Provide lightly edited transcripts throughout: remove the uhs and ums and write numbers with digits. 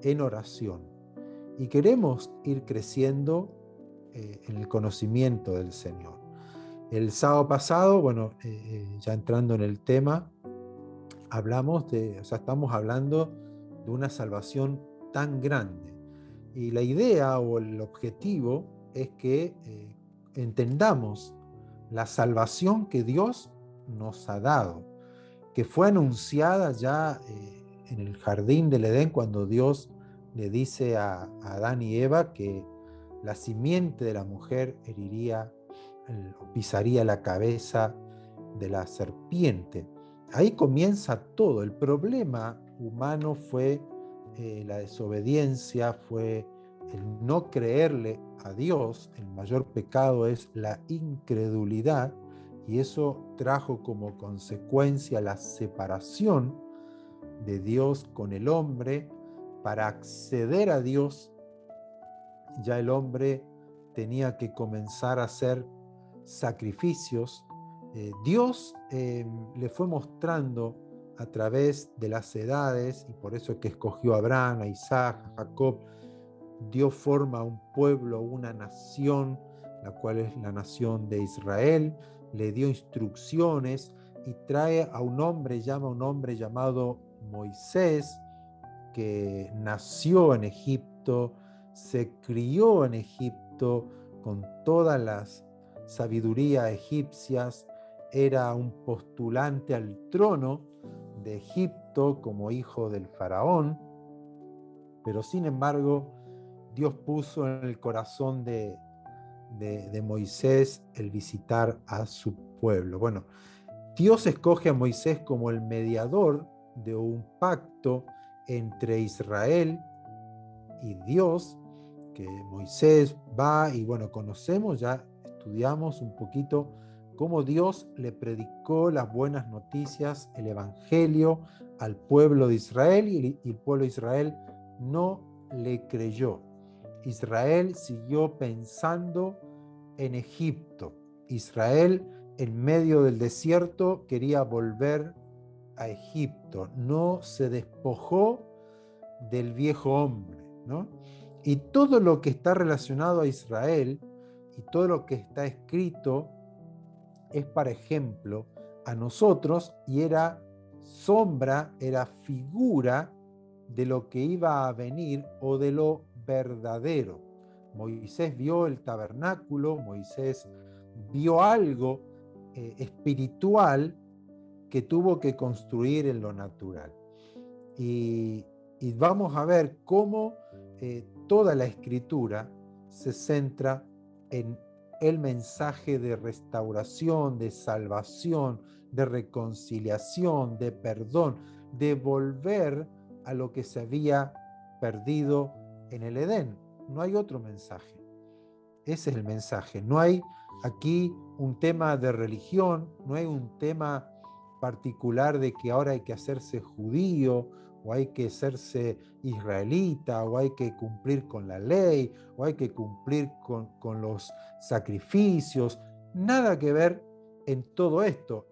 en oración. Y queremos ir creciendo en el conocimiento del Señor. El sábado pasado, bueno, ya entrando en el tema, estamos hablando de una salvación tan grande. Y la idea o el objetivo es que entendamos la salvación que Dios nos ha dado, que fue anunciada ya en el jardín del Edén cuando Dios le dice a Adán y Eva que la simiente de la mujer pisaría la cabeza de la serpiente. Ahí comienza todo. El problema humano fue la desobediencia, fue el no creerle a Dios. El mayor pecado es la incredulidad, y eso trajo como consecuencia la separación de Dios con el hombre. Para acceder a Dios, ya el hombre tenía que comenzar a hacer sacrificios. Dios le fue mostrando a través de las edades, y por eso es que escogió a Abraham, a Isaac, a Jacob. Dios forma un pueblo, una nación, la cual es la nación de Israel. Le dio instrucciones y llama a un hombre llamado Moisés, que nació en Egipto, se crió en Egipto con todas las sabidurías egipcias, era un postulante al trono de Egipto como hijo del faraón, pero sin embargo Dios puso en el corazón de Moisés el visitar a su pueblo. Bueno, Dios escoge a Moisés como el mediador de un pacto entre Israel y Dios, que Moisés va y bueno, estudiamos un poquito cómo Dios le predicó las buenas noticias, el evangelio al pueblo de Israel, y el pueblo de Israel no le creyó. Israel siguió pensando en Egipto. Israel, en medio del desierto, quería volver a Egipto. No se despojó del viejo hombre, ¿no? Y todo lo que está relacionado a Israel y todo lo que está escrito es para ejemplo a nosotros, y era sombra, era figura de lo que iba a venir o de lo verdadero. Moisés vio el tabernáculo, Moisés vio algo espiritual que tuvo que construir en lo natural. Y, y vamos a ver cómo toda la escritura se centra en el mensaje de restauración, de salvación, de reconciliación, de perdón, de volver a lo que se había perdido en el Edén. No hay otro mensaje. Ese es el mensaje. No hay aquí un tema de religión, no hay un tema particular de que ahora hay que hacerse judío, o hay que hacerse israelita, o hay que cumplir con la ley, o hay que cumplir con los sacrificios. Nada que ver en todo esto.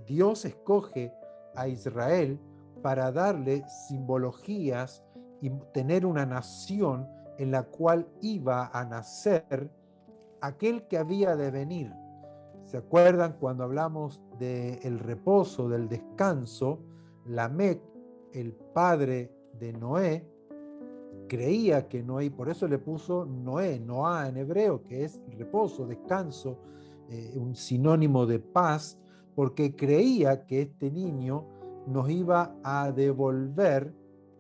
Dios escoge a Israel para darle simbologías y tener una nación en la cual iba a nacer aquel que había de venir. ¿Se acuerdan cuando hablamos del reposo, del descanso? Lamec, el padre de Noé, creía que Noé, por eso le puso Noé, Noá en hebreo, que es reposo, descanso, un sinónimo de paz, porque creía que este niño nos iba a devolver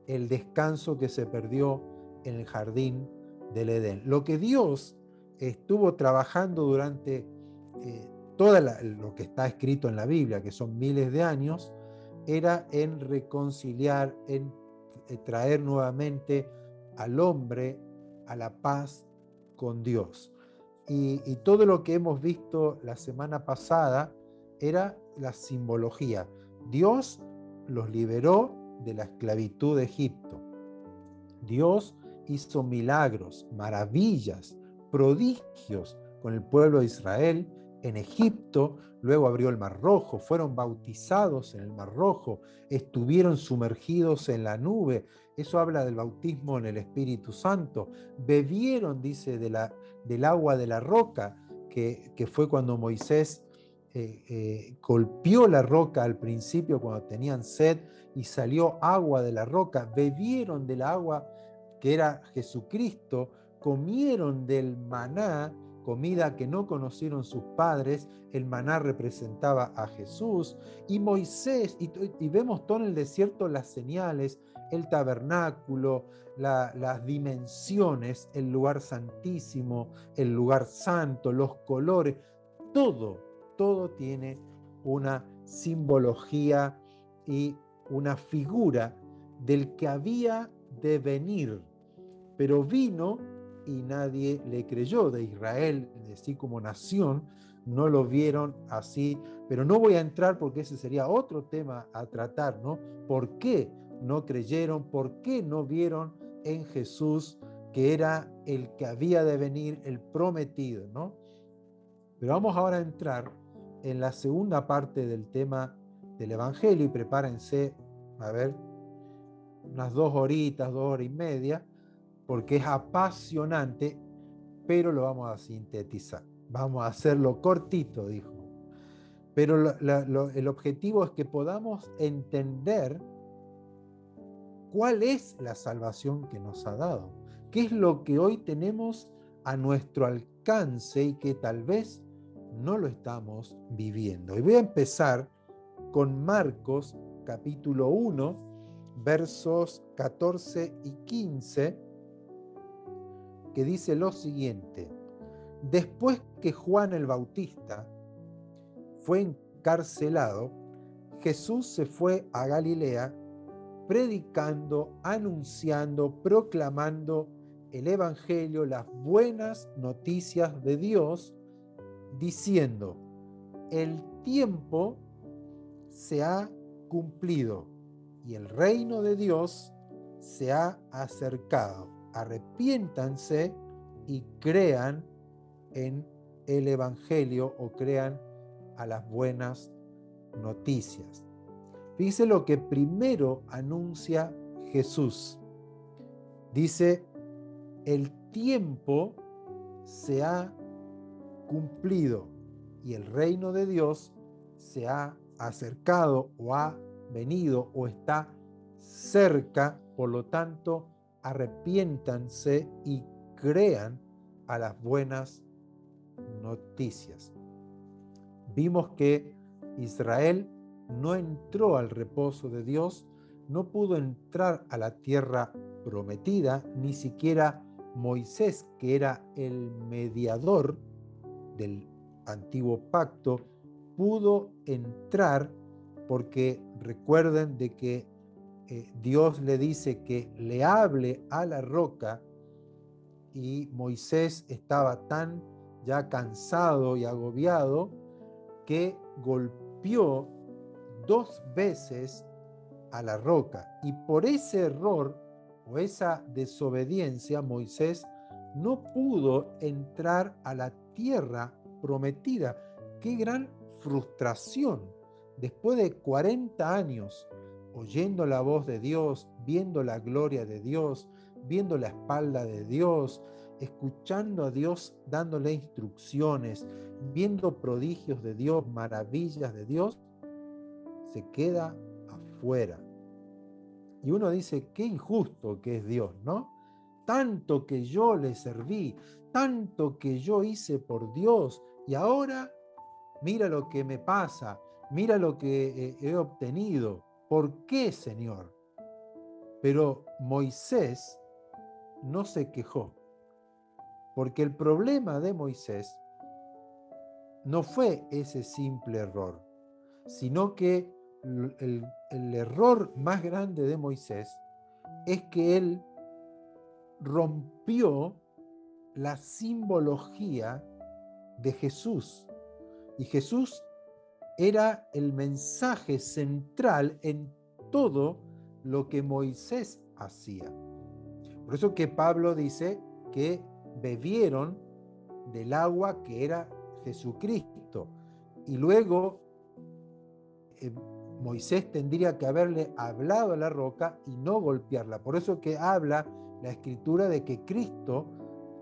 el descanso que se perdió en el jardín del Edén. Lo que Dios estuvo trabajando durante lo que está escrito en la Biblia, que son miles de años, era en reconciliar, en traer nuevamente al hombre a la paz con Dios. Y todo lo que hemos visto la semana pasada era la simbología. Dios los liberó de la esclavitud de Egipto. Dios hizo milagros, maravillas, prodigios con el pueblo de Israel, en Egipto, luego abrió el Mar Rojo, fueron bautizados en el Mar Rojo, estuvieron sumergidos en la nube. Eso habla del bautismo en el Espíritu Santo. Bebieron, dice, del agua de la roca, que fue cuando Moisés golpeó la roca al principio cuando tenían sed y salió agua de la roca. Bebieron del agua que era Jesucristo, comieron del maná, comida que no conocieron sus padres. El maná representaba a Jesús, y Moisés, y vemos todo en el desierto las señales, el tabernáculo, las dimensiones, el lugar santísimo, el lugar santo, los colores, todo tiene una simbología y una figura del que había de venir, pero vino y nadie le creyó. De Israel, así como nación, no lo vieron así, pero no voy a entrar porque ese sería otro tema a tratar, ¿no? ¿Por qué no creyeron? ¿Por qué no vieron en Jesús, que era el que había de venir, el prometido, ¿no? Pero vamos ahora a entrar en la segunda parte del tema del Evangelio, y prepárense, a ver, unas 2 horitas, 2 horas y media, porque es apasionante, pero lo vamos a sintetizar. Vamos a hacerlo cortito, dijo. Pero el objetivo es que podamos entender cuál es la salvación que nos ha dado, qué es lo que hoy tenemos a nuestro alcance y que tal vez no lo estamos viviendo. Y voy a empezar con Marcos capítulo 1, versos 14 y 15, que dice lo siguiente: después que Juan el Bautista fue encarcelado, Jesús se fue a Galilea predicando, anunciando, proclamando el Evangelio, las buenas noticias de Dios, diciendo: el tiempo se ha cumplido y el reino de Dios se ha acercado. Arrepiéntanse y crean en el Evangelio, o crean a las buenas noticias. Fíjense lo que primero anuncia Jesús. Dice: el tiempo se ha cumplido y el reino de Dios se ha acercado, o ha venido, o está cerca. Por lo tanto, arrepiéntanse y crean a las buenas noticias. Vimos que Israel no entró al reposo de Dios, no pudo entrar a la tierra prometida, ni siquiera Moisés, que era el mediador del antiguo pacto, pudo entrar, porque recuerden de que Dios le dice que le hable a la roca, y Moisés estaba tan ya cansado y agobiado que golpeó 2 veces a la roca, y por ese error o esa desobediencia Moisés no pudo entrar a la tierra prometida. ¡Qué gran frustración! Después de 40 años oyendo la voz de Dios, viendo la gloria de Dios, viendo la espalda de Dios, escuchando a Dios dándole instrucciones, viendo prodigios de Dios, maravillas de Dios, se queda afuera. Y uno dice: qué injusto que es Dios, ¿no? Tanto que yo le serví, tanto que yo hice por Dios, y ahora mira lo que me pasa, mira lo que he obtenido. ¿Por qué, Señor? Pero Moisés no se quejó, porque el problema de Moisés no fue ese simple error, sino que el error más grande de Moisés es que él rompió la simbología de Jesús. Y Jesús era el mensaje central en todo lo que Moisés hacía. Por eso que Pablo dice que bebieron del agua que era Jesucristo. Y luego Moisés tendría que haberle hablado a la roca y no golpearla. Por eso que habla la Escritura de que Cristo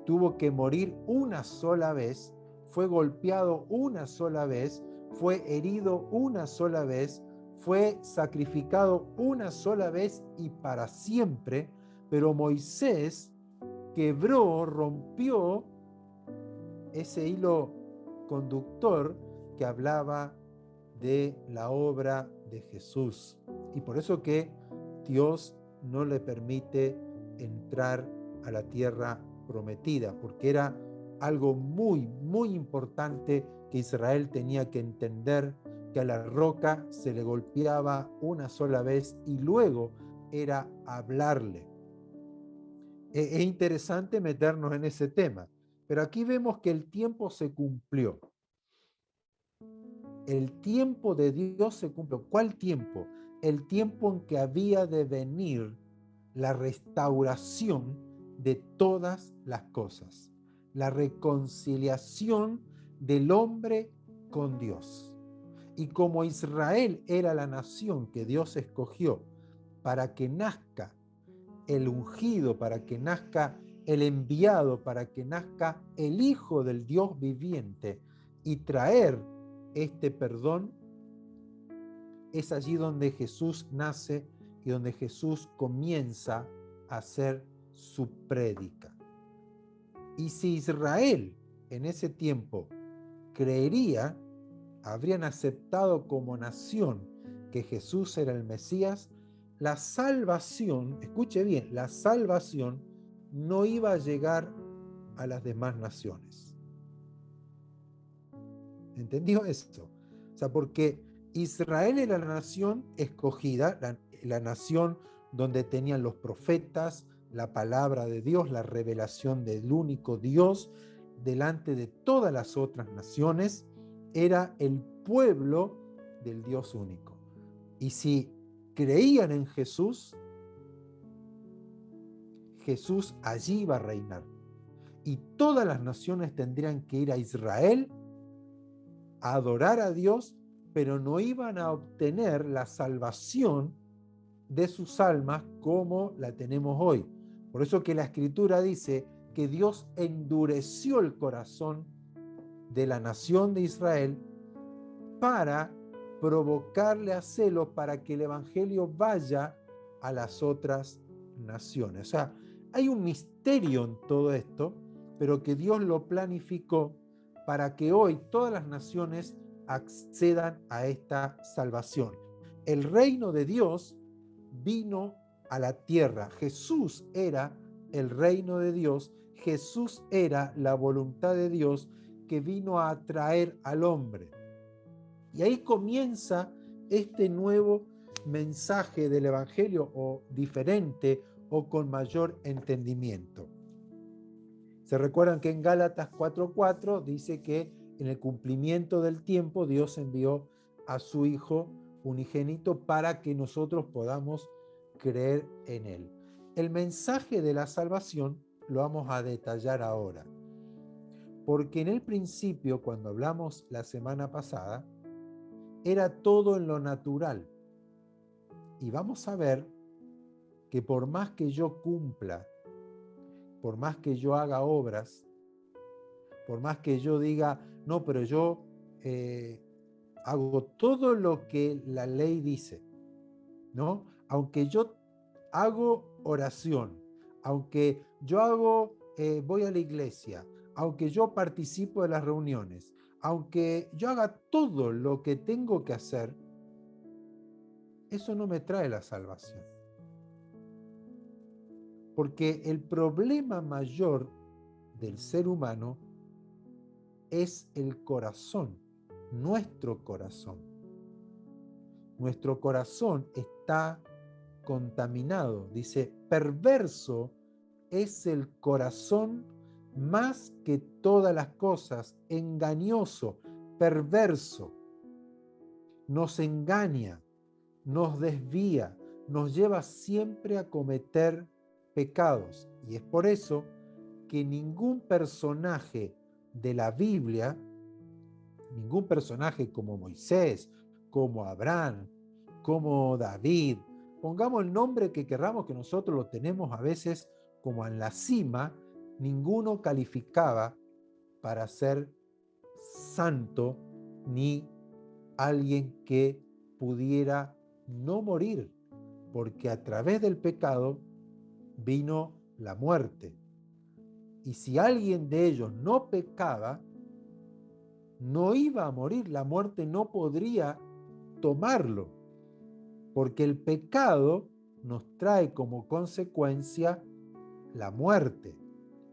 tuvo que morir una sola vez, fue golpeado una sola vez, fue herido una sola vez, fue sacrificado una sola vez y para siempre, pero Moisés quebró, rompió ese hilo conductor que hablaba de la obra de Jesús. Y por eso que Dios no le permite entrar a la tierra prometida, porque era algo muy, muy importante que Israel tenía que entender, que a la roca se le golpeaba una sola vez y luego era hablarle. Es interesante meternos en ese tema, pero aquí vemos que el tiempo se cumplió. El tiempo de Dios se cumplió. ¿Cuál tiempo? El tiempo en que había de venir la restauración de todas las cosas, la reconciliación del hombre con Dios. Y como Israel era la nación que Dios escogió para que nazca el ungido, para que nazca el enviado, para que nazca el Hijo del Dios viviente y traer este perdón, es allí donde Jesús nace y donde Jesús comienza a hacer su prédica. Y si Israel en ese tiempo creería, habrían aceptado como nación que Jesús era el Mesías, la salvación, escuche bien, la salvación no iba a llegar a las demás naciones. ¿Entendió eso? O sea, porque Israel era la nación escogida, la nación donde tenían los profetas, la palabra de Dios, la revelación del único Dios delante de todas las otras naciones, era el pueblo del Dios único. Y si creían en Jesús, Jesús allí iba a reinar. Y todas las naciones tendrían que ir a Israel a adorar a Dios, pero no iban a obtener la salvación de sus almas como la tenemos hoy. Por eso que la Escritura dice que Dios endureció el corazón de la nación de Israel para provocarle a celos para que el Evangelio vaya a las otras naciones. O sea, hay un misterio en todo esto, pero que Dios lo planificó para que hoy todas las naciones accedan a esta salvación. El reino de Dios vino a la tierra. Jesús era el reino de Dios. Jesús era la voluntad de Dios que vino a atraer al hombre. Y ahí comienza este nuevo mensaje del Evangelio, o diferente o con mayor entendimiento. Se recuerdan que en Gálatas 4:4 dice que en el cumplimiento del tiempo Dios envió a su Hijo unigénito para que nosotros podamos creer en Él. El mensaje de la salvación lo vamos a detallar ahora, porque en el principio, cuando hablamos la semana pasada, era todo en lo natural. Y vamos a ver que por más que yo cumpla, por más que yo haga obras, por más que yo diga, no, pero yo hago todo lo que la ley dice, ¿no? Aunque yo hago oración, aunque yo voy a la iglesia, aunque yo participo de las reuniones, aunque yo haga todo lo que tengo que hacer, eso no me trae la salvación. Porque el problema mayor del ser humano es el corazón, nuestro corazón. Nuestro corazón está contaminado. Dice, perverso es el corazón más que todas las cosas, engañoso, perverso. Nos engaña, nos desvía, nos lleva siempre a cometer pecados. Y es por eso que ningún personaje de la Biblia ningún personaje como Moisés, como Abraham, como David. Pongamos el nombre que querramos, que nosotros lo tenemos a veces como en la cima, ninguno calificaba para ser santo ni alguien que pudiera no morir, porque a través del pecado vino la muerte. Y si alguien de ellos no pecaba, no iba a morir, la muerte no podría tomarlo, porque el pecado nos trae como consecuencia la muerte,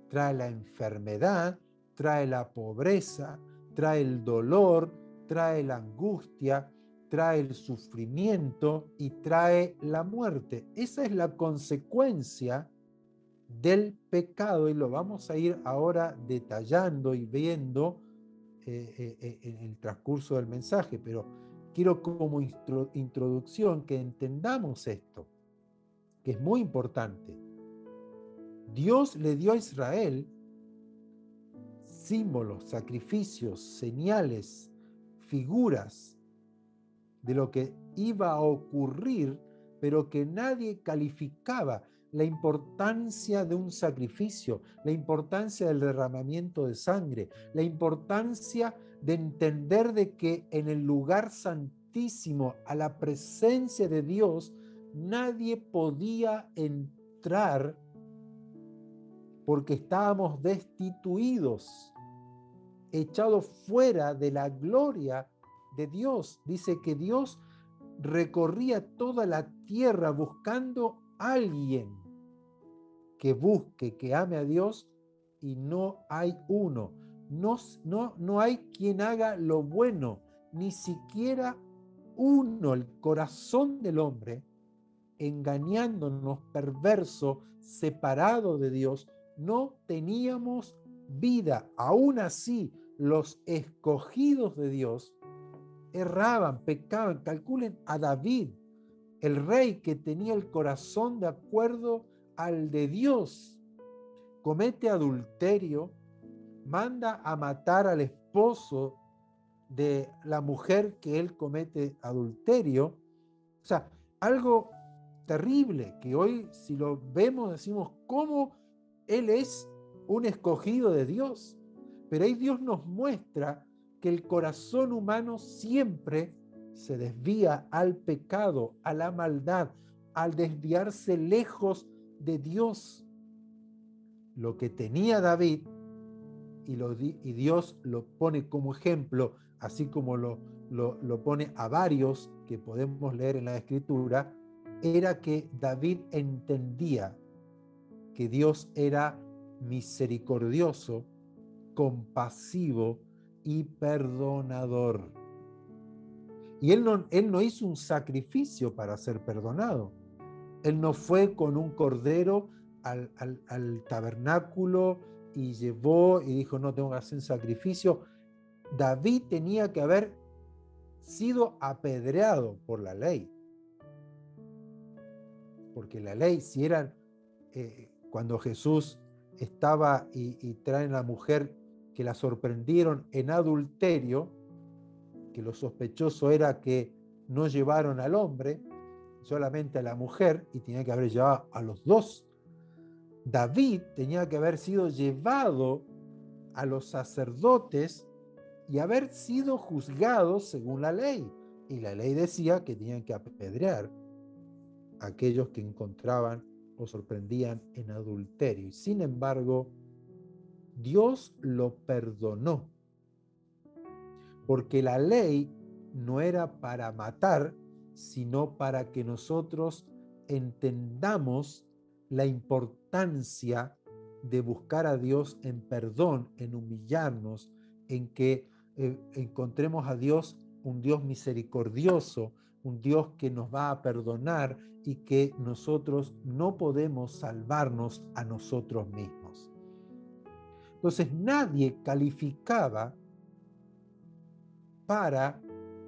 trae la enfermedad, trae la pobreza, trae el dolor, trae la angustia, trae el sufrimiento y trae la muerte. Esa es la consecuencia del pecado y lo vamos a ir ahora detallando y viendo en el transcurso del mensaje, pero quiero como introducción que entendamos esto, que es muy importante. Dios le dio a Israel símbolos, sacrificios, señales, figuras de lo que iba a ocurrir, pero que nadie calificaba la importancia de un sacrificio, la importancia del derramamiento de sangre, la importancia de entender de que en el lugar santísimo, a la presencia de Dios, nadie podía entrar porque estábamos destituidos, echados fuera de la gloria de Dios. Dice que Dios recorría toda la tierra buscando a alguien que busque, que ame a Dios, y no hay uno. No hay quien haga lo bueno, ni siquiera uno. El corazón del hombre, engañándonos, perverso, separado de Dios, no teníamos vida. Aún así, los escogidos de Dios erraban, pecaban. Calculen a David, el rey que tenía el corazón de acuerdo al de Dios, comete adulterio, manda a matar al esposo de la mujer que él comete adulterio. O sea, algo terrible que hoy, si lo vemos, decimos, ¿cómo él es un escogido de Dios? Pero ahí Dios nos muestra que el corazón humano siempre se desvía al pecado, a la maldad, al desviarse lejos de Dios. Lo que tenía David, y Dios lo pone como ejemplo, así como lo pone a varios que podemos leer en la Escritura, era que David entendía que Dios era misericordioso, compasivo y perdonador. Y él no hizo un sacrificio para ser perdonado. Él no fue con un cordero al tabernáculo y llevó y dijo, no, tengo que hacer un sacrificio. David tenía que haber sido apedreado por la ley. Porque la ley, si eran, cuando Jesús estaba y traen a la mujer que la sorprendieron en adulterio, que lo sospechoso era que no llevaron al hombre, solamente a la mujer, y tenía que haber llevado a los dos. David tenía que haber sido llevado a los sacerdotes y haber sido juzgado según la ley. Y la ley decía que tenían que apedrear a aquellos que encontraban o sorprendían en adulterio. Y sin embargo, Dios lo perdonó, porque la ley no era para matar, sino para que nosotros entendamos la importancia de buscar a Dios en perdón, en humillarnos, en que encontremos a Dios, un Dios misericordioso, un Dios que nos va a perdonar y que nosotros no podemos salvarnos a nosotros mismos. Entonces nadie calificaba para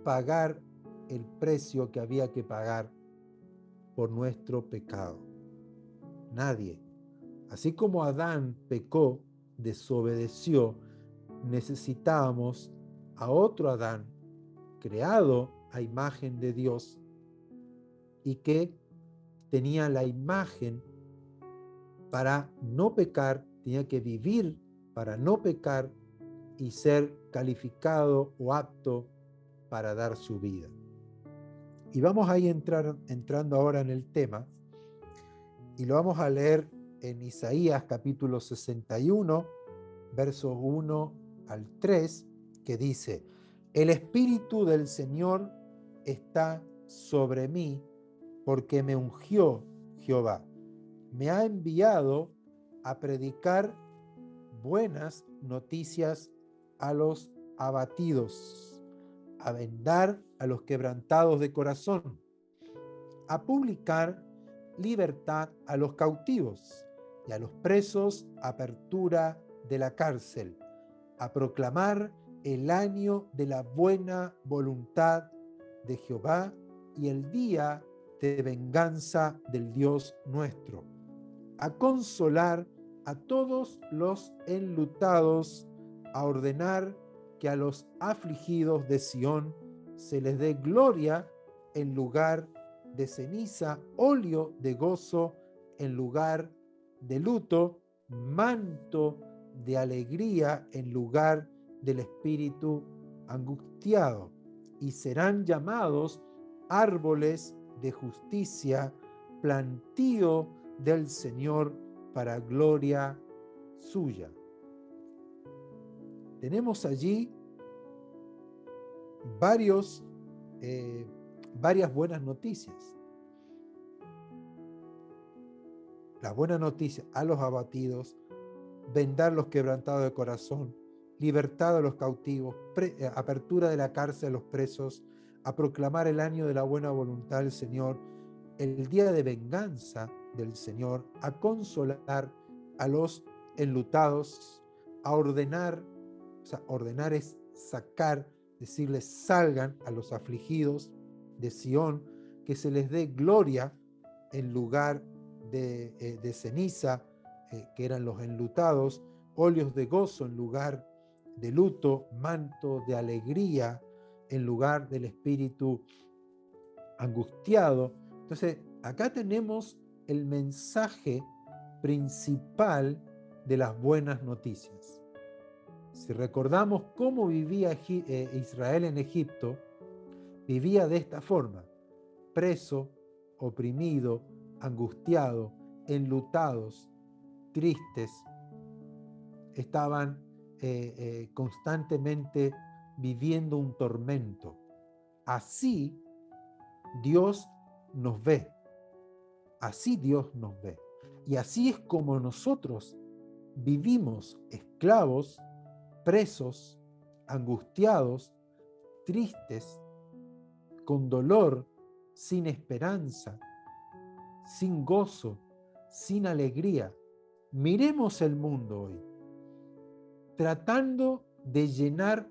pagar el precio que había que pagar por nuestro pecado. Nadie. Así como Adán pecó, desobedeció, necesitábamos a otro Adán, creado a imagen de Dios y que tenía la imagen para no pecar, tenía que vivir para no pecar y ser calificado o apto para dar su vida. Y vamos a ir entrando ahora en el tema, y lo vamos a leer en Isaías capítulo 61, versos 1 al 3, que dice: El Espíritu del Señor está sobre mí, porque me ungió Jehová. Me ha enviado a predicar buenas noticias a los abatidos, a vendar a los quebrantados de corazón, a publicar libertad a los cautivos y a los presos apertura de la cárcel, a proclamar el año de la buena voluntad de Jehová y el día de venganza del Dios nuestro, a consolar a todos los enlutados, a ordenar que a los afligidos de Sión se les dé gloria en lugar de ceniza, óleo de gozo en lugar de luto, manto de alegría en lugar del espíritu angustiado, y serán llamados árboles de justicia, plantío del Señor para gloria suya. Tenemos allí varias buenas noticias. La buena noticia a los abatidos, vendar los quebrantados de corazón, libertad a los cautivos, apertura de la cárcel a los presos, a proclamar el año de la buena voluntad del Señor, el día de venganza del Señor, a consolar a los enlutados, a ordenar, o sea, ordenar es sacar, decirles salgan a los afligidos de Sión, que se les dé gloria en lugar de ceniza, que eran los enlutados, óleos de gozo en lugar de luto, manto de alegría en lugar del espíritu angustiado. Entonces, acá tenemos el mensaje principal de las buenas noticias. Si recordamos cómo vivía Israel en Egipto, vivía de esta forma: preso, oprimido, angustiado, enlutados, tristes, estaban constantemente viviendo un tormento. Así Dios nos ve, así Dios nos ve. Y así es como nosotros vivimos esclavos, presos, angustiados, tristes, con dolor, sin esperanza, sin gozo, sin alegría. Miremos el mundo hoy, tratando de llenar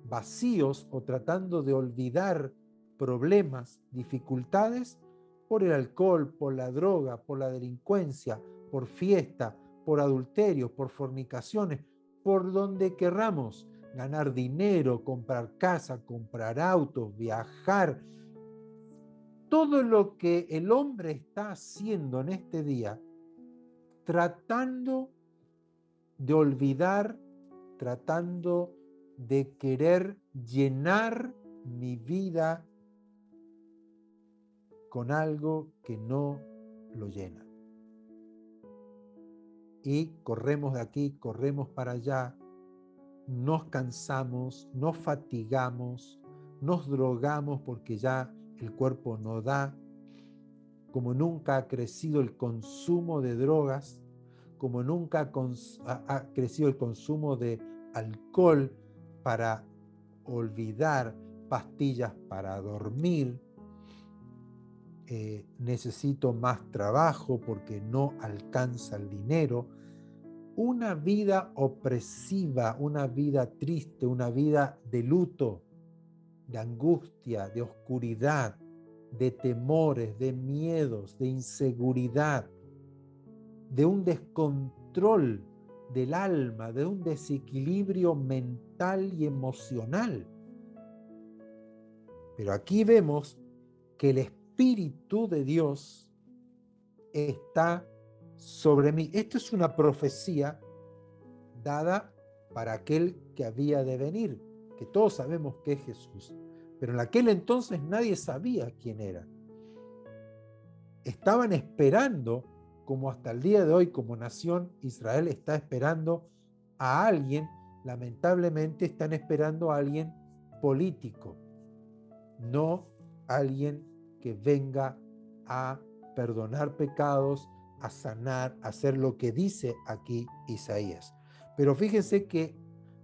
vacíos o tratando de olvidar problemas, dificultades, por el alcohol, por la droga, por la delincuencia, por fiesta, por adulterio, por fornicaciones, por donde querramos, ganar dinero, comprar casa, comprar autos, viajar. Todo lo que el hombre está haciendo en este día, tratando de olvidar, tratando de querer llenar mi vida con algo que no lo llena. Y corremos de aquí, corremos para allá, nos cansamos, nos fatigamos, nos drogamos porque ya el cuerpo no da. Como nunca ha crecido el consumo de drogas, como nunca ha crecido el consumo de alcohol para olvidar, pastillas para dormir. Necesito más trabajo porque no alcanza el dinero. Una vida opresiva, una vida triste, una vida de luto, de angustia, de oscuridad, de temores, de miedos, de inseguridad, de un descontrol del alma, de un desequilibrio mental y emocional. Pero aquí vemos que el Espíritu de Dios está sobre mí. Esto es una profecía dada para aquel que había de venir, que todos sabemos que es Jesús. Pero en aquel entonces nadie sabía quién era. Estaban esperando, como hasta el día de hoy, como nación, Israel está esperando a alguien, lamentablemente están esperando a alguien político, no alguien que venga a perdonar pecados, a sanar, a hacer lo que dice aquí Isaías. Pero fíjense que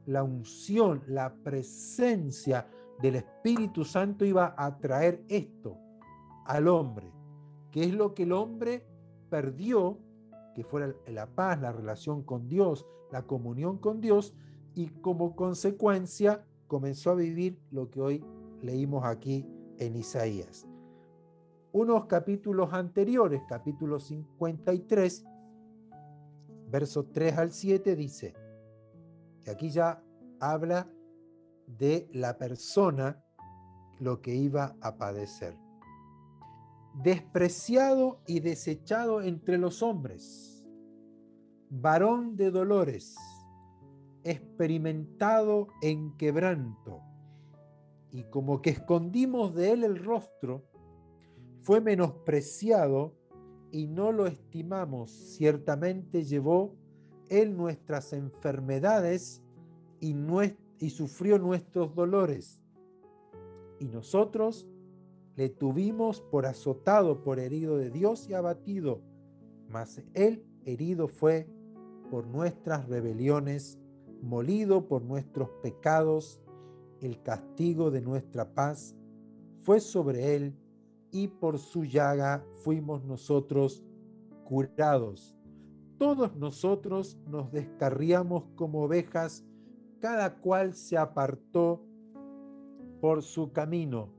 la unción, la presencia del Espíritu Santo iba a traer esto al hombre, que es lo que el hombre perdió, que fuera la paz, la relación con Dios, la comunión con Dios, y como consecuencia comenzó a vivir lo que hoy leímos aquí en Isaías. Unos capítulos anteriores, capítulo 53, versos 3 al 7, dice, que aquí ya habla de la persona lo que iba a padecer. Despreciado y desechado entre los hombres, varón de dolores, experimentado en quebranto, y como que escondimos de él el rostro, fue menospreciado y no lo estimamos. Ciertamente llevó él nuestras enfermedades y sufrió nuestros dolores. Y nosotros le tuvimos por azotado, por herido de Dios y abatido, mas él herido fue por nuestras rebeliones, molido por nuestros pecados. El castigo de nuestra paz fue sobre él, y por su llaga fuimos nosotros curados. Todos nosotros nos descarriamos como ovejas, cada cual se apartó por su camino,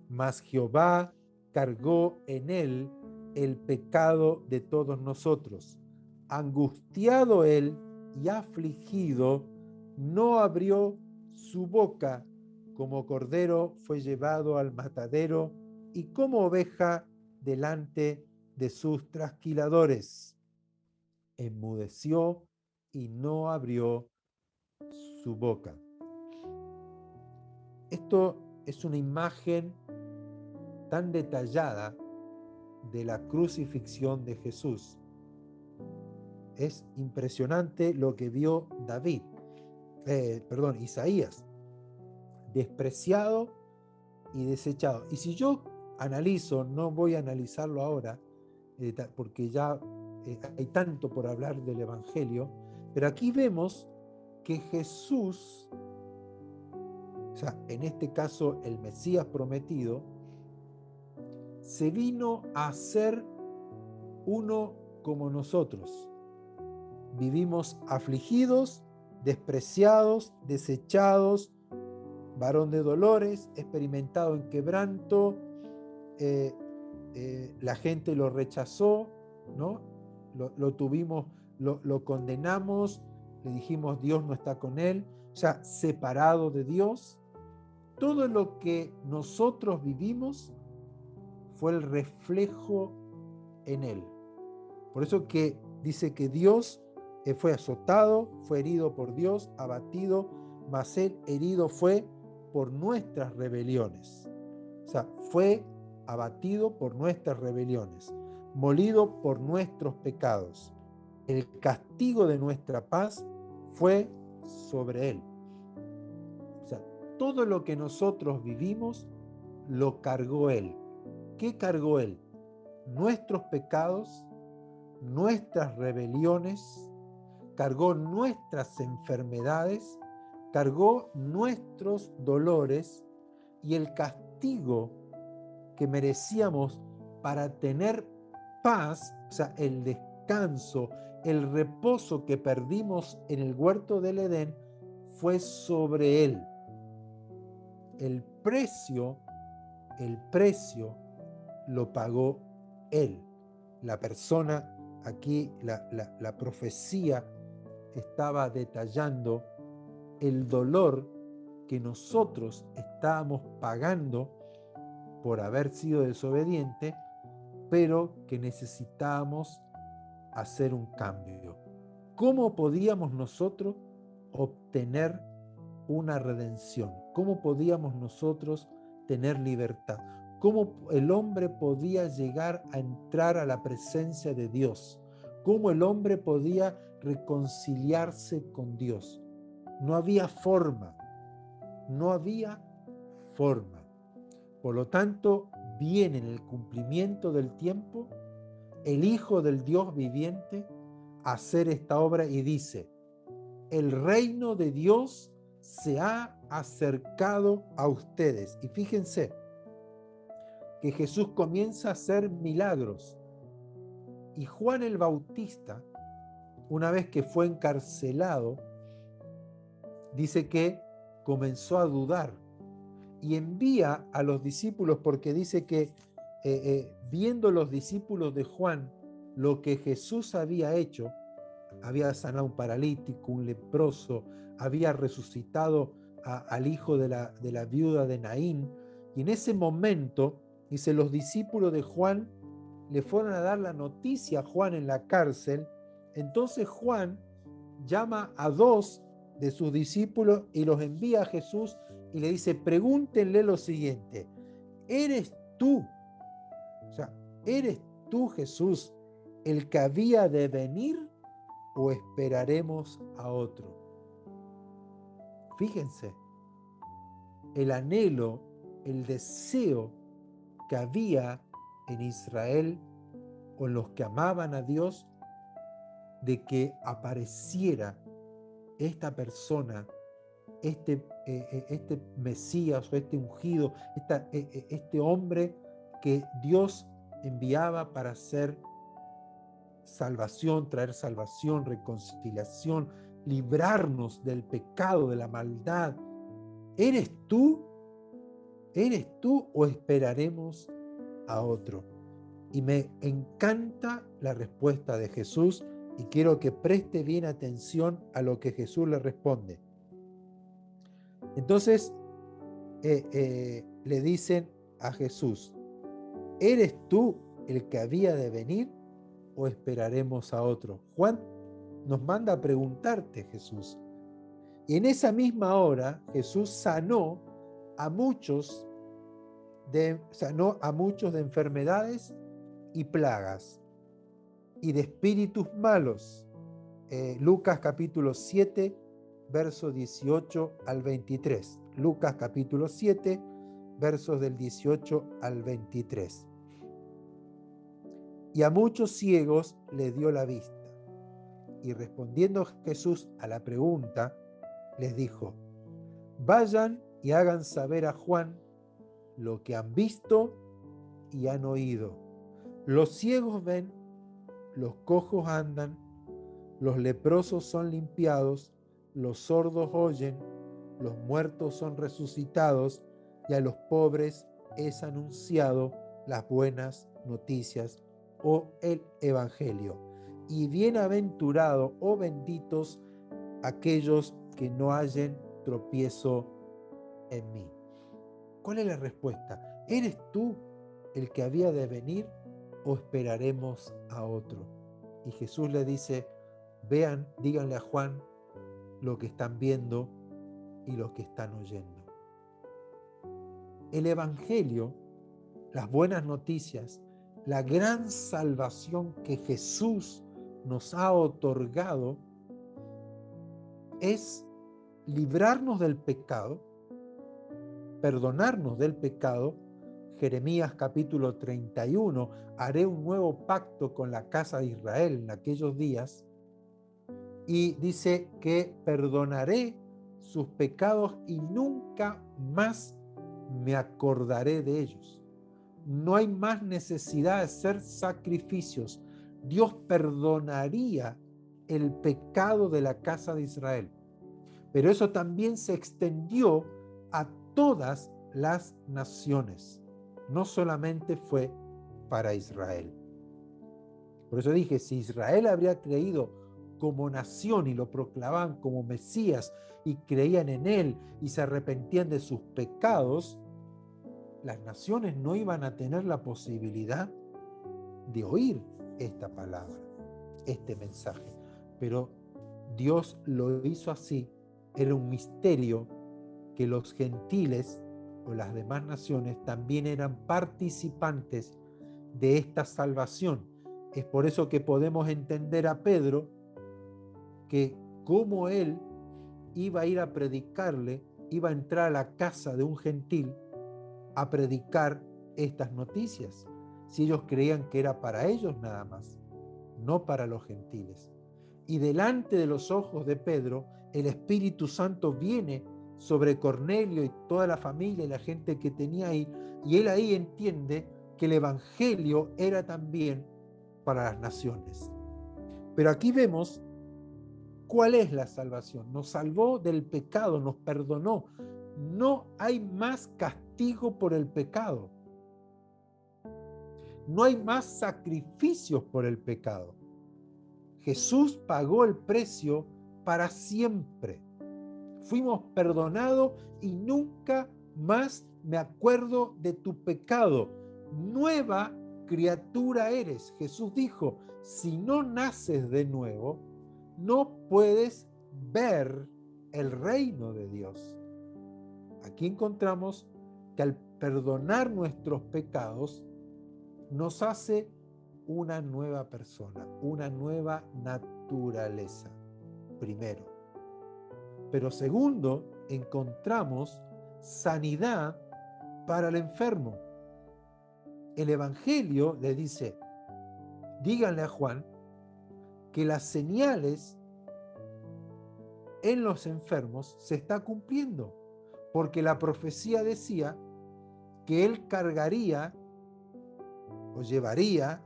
mas Jehová cargó en él el pecado de todos nosotros. Angustiado él y afligido, no abrió su boca. Como cordero fue llevado al matadero, y como oveja delante de sus trasquiladores. Enmudeció y no abrió su boca. Esto es una imagen tan detallada de la crucifixión de Jesús. Es impresionante lo que vio Isaías, despreciado y desechado. Y si yo analizo, no voy a analizarlo ahora, porque ya hay tanto por hablar del Evangelio, pero aquí vemos que Jesús, o sea, en este caso el Mesías prometido, se vino a ser uno como nosotros. Vivimos afligidos, despreciados, desechados, varón de dolores, experimentado en quebranto, la gente lo rechazó, ¿no? Lo tuvimos, lo condenamos, le dijimos Dios no está con él, o sea, separado de Dios. Todo lo que nosotros vivimos fue el reflejo en él. Por eso que dice que Dios fue azotado, fue herido por Dios, abatido, mas él herido fue por nuestras rebeliones. O sea, fue abatido por nuestras rebeliones, molido por nuestros pecados. El castigo de nuestra paz fue sobre él. O sea, todo lo que nosotros vivimos lo cargó él. ¿Qué cargó él? Nuestros pecados, nuestras rebeliones, cargó nuestras enfermedades, cargó nuestros dolores, y el castigo que merecíamos para tener paz, o sea, el descanso, el reposo que perdimos en el huerto del Edén, fue sobre él. El precio lo pagó él. La persona aquí, la profecía estaba detallando el dolor que nosotros estábamos pagando por haber sido desobedientes, pero que necesitábamos hacer un cambio. ¿Cómo podíamos nosotros obtener una redención? ¿Cómo podíamos nosotros tener libertad? ¿Cómo el hombre podía llegar a entrar a la presencia de Dios? ¿Cómo el hombre podía reconciliarse con Dios? No había forma, no había forma. Por lo tanto, viene en el cumplimiento del tiempo el Hijo del Dios viviente a hacer esta obra y dice: el reino de Dios se ha acercado a ustedes. Y fíjense que Jesús comienza a hacer milagros. Y Juan el Bautista, una vez que fue encarcelado, dice que comenzó a dudar y envía a los discípulos, porque dice que viendo los discípulos de Juan lo que Jesús había hecho, había sanado un paralítico, un leproso, había resucitado al hijo de la viuda de Naín, y en ese momento, dice, los discípulos de Juan le fueron a dar la noticia a Juan en la cárcel. Entonces Juan llama a 2 de sus discípulos y los envía a Jesús y le dice: pregúntenle lo siguiente, ¿eres tú, eres tú, Jesús, el que había de venir o esperaremos a otro? Fíjense, el anhelo, el deseo que había en Israel o en los que amaban a Dios de que apareciera esta persona, este Mesías o este ungido, este hombre que Dios enviaba para hacer salvación, traer salvación, reconciliación, librarnos del pecado, de la maldad. ¿Eres tú? ¿Eres tú o esperaremos a otro? Y me encanta la respuesta de Jesús y quiero que preste bien atención a lo que Jesús le responde. Entonces le dicen a Jesús: ¿eres tú el que había de venir o esperaremos a otro? Juan nos manda a preguntarte, Jesús. Y en esa misma hora Jesús sanó a muchos de enfermedades y plagas y de espíritus malos. Lucas capítulo 7, versos 18 al 23. Lucas capítulo 7, versos del 18 al 23. Y a muchos ciegos le dio la vista. Y respondiendo Jesús a la pregunta, les dijo: vayan y hagan saber a Juan lo que han visto y han oído. Los ciegos ven, los cojos andan, los leprosos son limpiados, los sordos oyen, los muertos son resucitados, y a los pobres es anunciado las buenas noticias o el evangelio. Y bienaventurado o benditos aquellos que no hallen tropiezo en mí. ¿Cuál es la respuesta? ¿Eres tú el que había de venir o esperaremos a otro? Y Jesús le dice: vean, díganle a Juan lo que están viendo y lo que están oyendo. El evangelio, las buenas noticias, la gran salvación que Jesús nos ha otorgado es librarnos del pecado, perdonarnos del pecado. Jeremías capítulo 31, haré un nuevo pacto con la casa de Israel en aquellos días, y dice que perdonaré sus pecados y nunca más me acordaré de ellos. No hay más necesidad de hacer sacrificios. Dios perdonaría el pecado de la casa de Israel. Pero eso también se extendió a todas las naciones. No solamente fue para Israel. Por eso dije, si Israel habría creído como nación y lo proclamaban como Mesías y creían en él y se arrepentían de sus pecados, las naciones no iban a tener la posibilidad de oír esta palabra, este mensaje. Pero Dios lo hizo así. Era un misterio que los gentiles o las demás naciones también eran participantes de esta salvación. Es por eso que podemos entender a Pedro que como él iba a ir a predicarle, iba a entrar a la casa de un gentil a predicar estas noticias, si ellos creían que era para ellos nada más, no para los gentiles. Y delante de los ojos de Pedro, el Espíritu Santo viene sobre Cornelio y toda la familia y la gente que tenía ahí, y él ahí entiende que el Evangelio era también para las naciones. Pero aquí vemos cuál es la salvación. Nos salvó del pecado, nos perdonó. No hay más castigo por el pecado. No hay más sacrificios por el pecado. Jesús pagó el precio para siempre. Fuimos perdonados y nunca más me acuerdo de tu pecado. Nueva criatura eres. Jesús dijo, si no naces de nuevo, no puedes ver el reino de Dios. Aquí encontramos que al perdonar nuestros pecados, nos hace una nueva persona, una nueva naturaleza, primero. Pero segundo, encontramos sanidad para el enfermo. El Evangelio le dice, díganle a Juan que las señales en los enfermos se está cumpliendo, porque la profecía decía que él cargaría o llevaría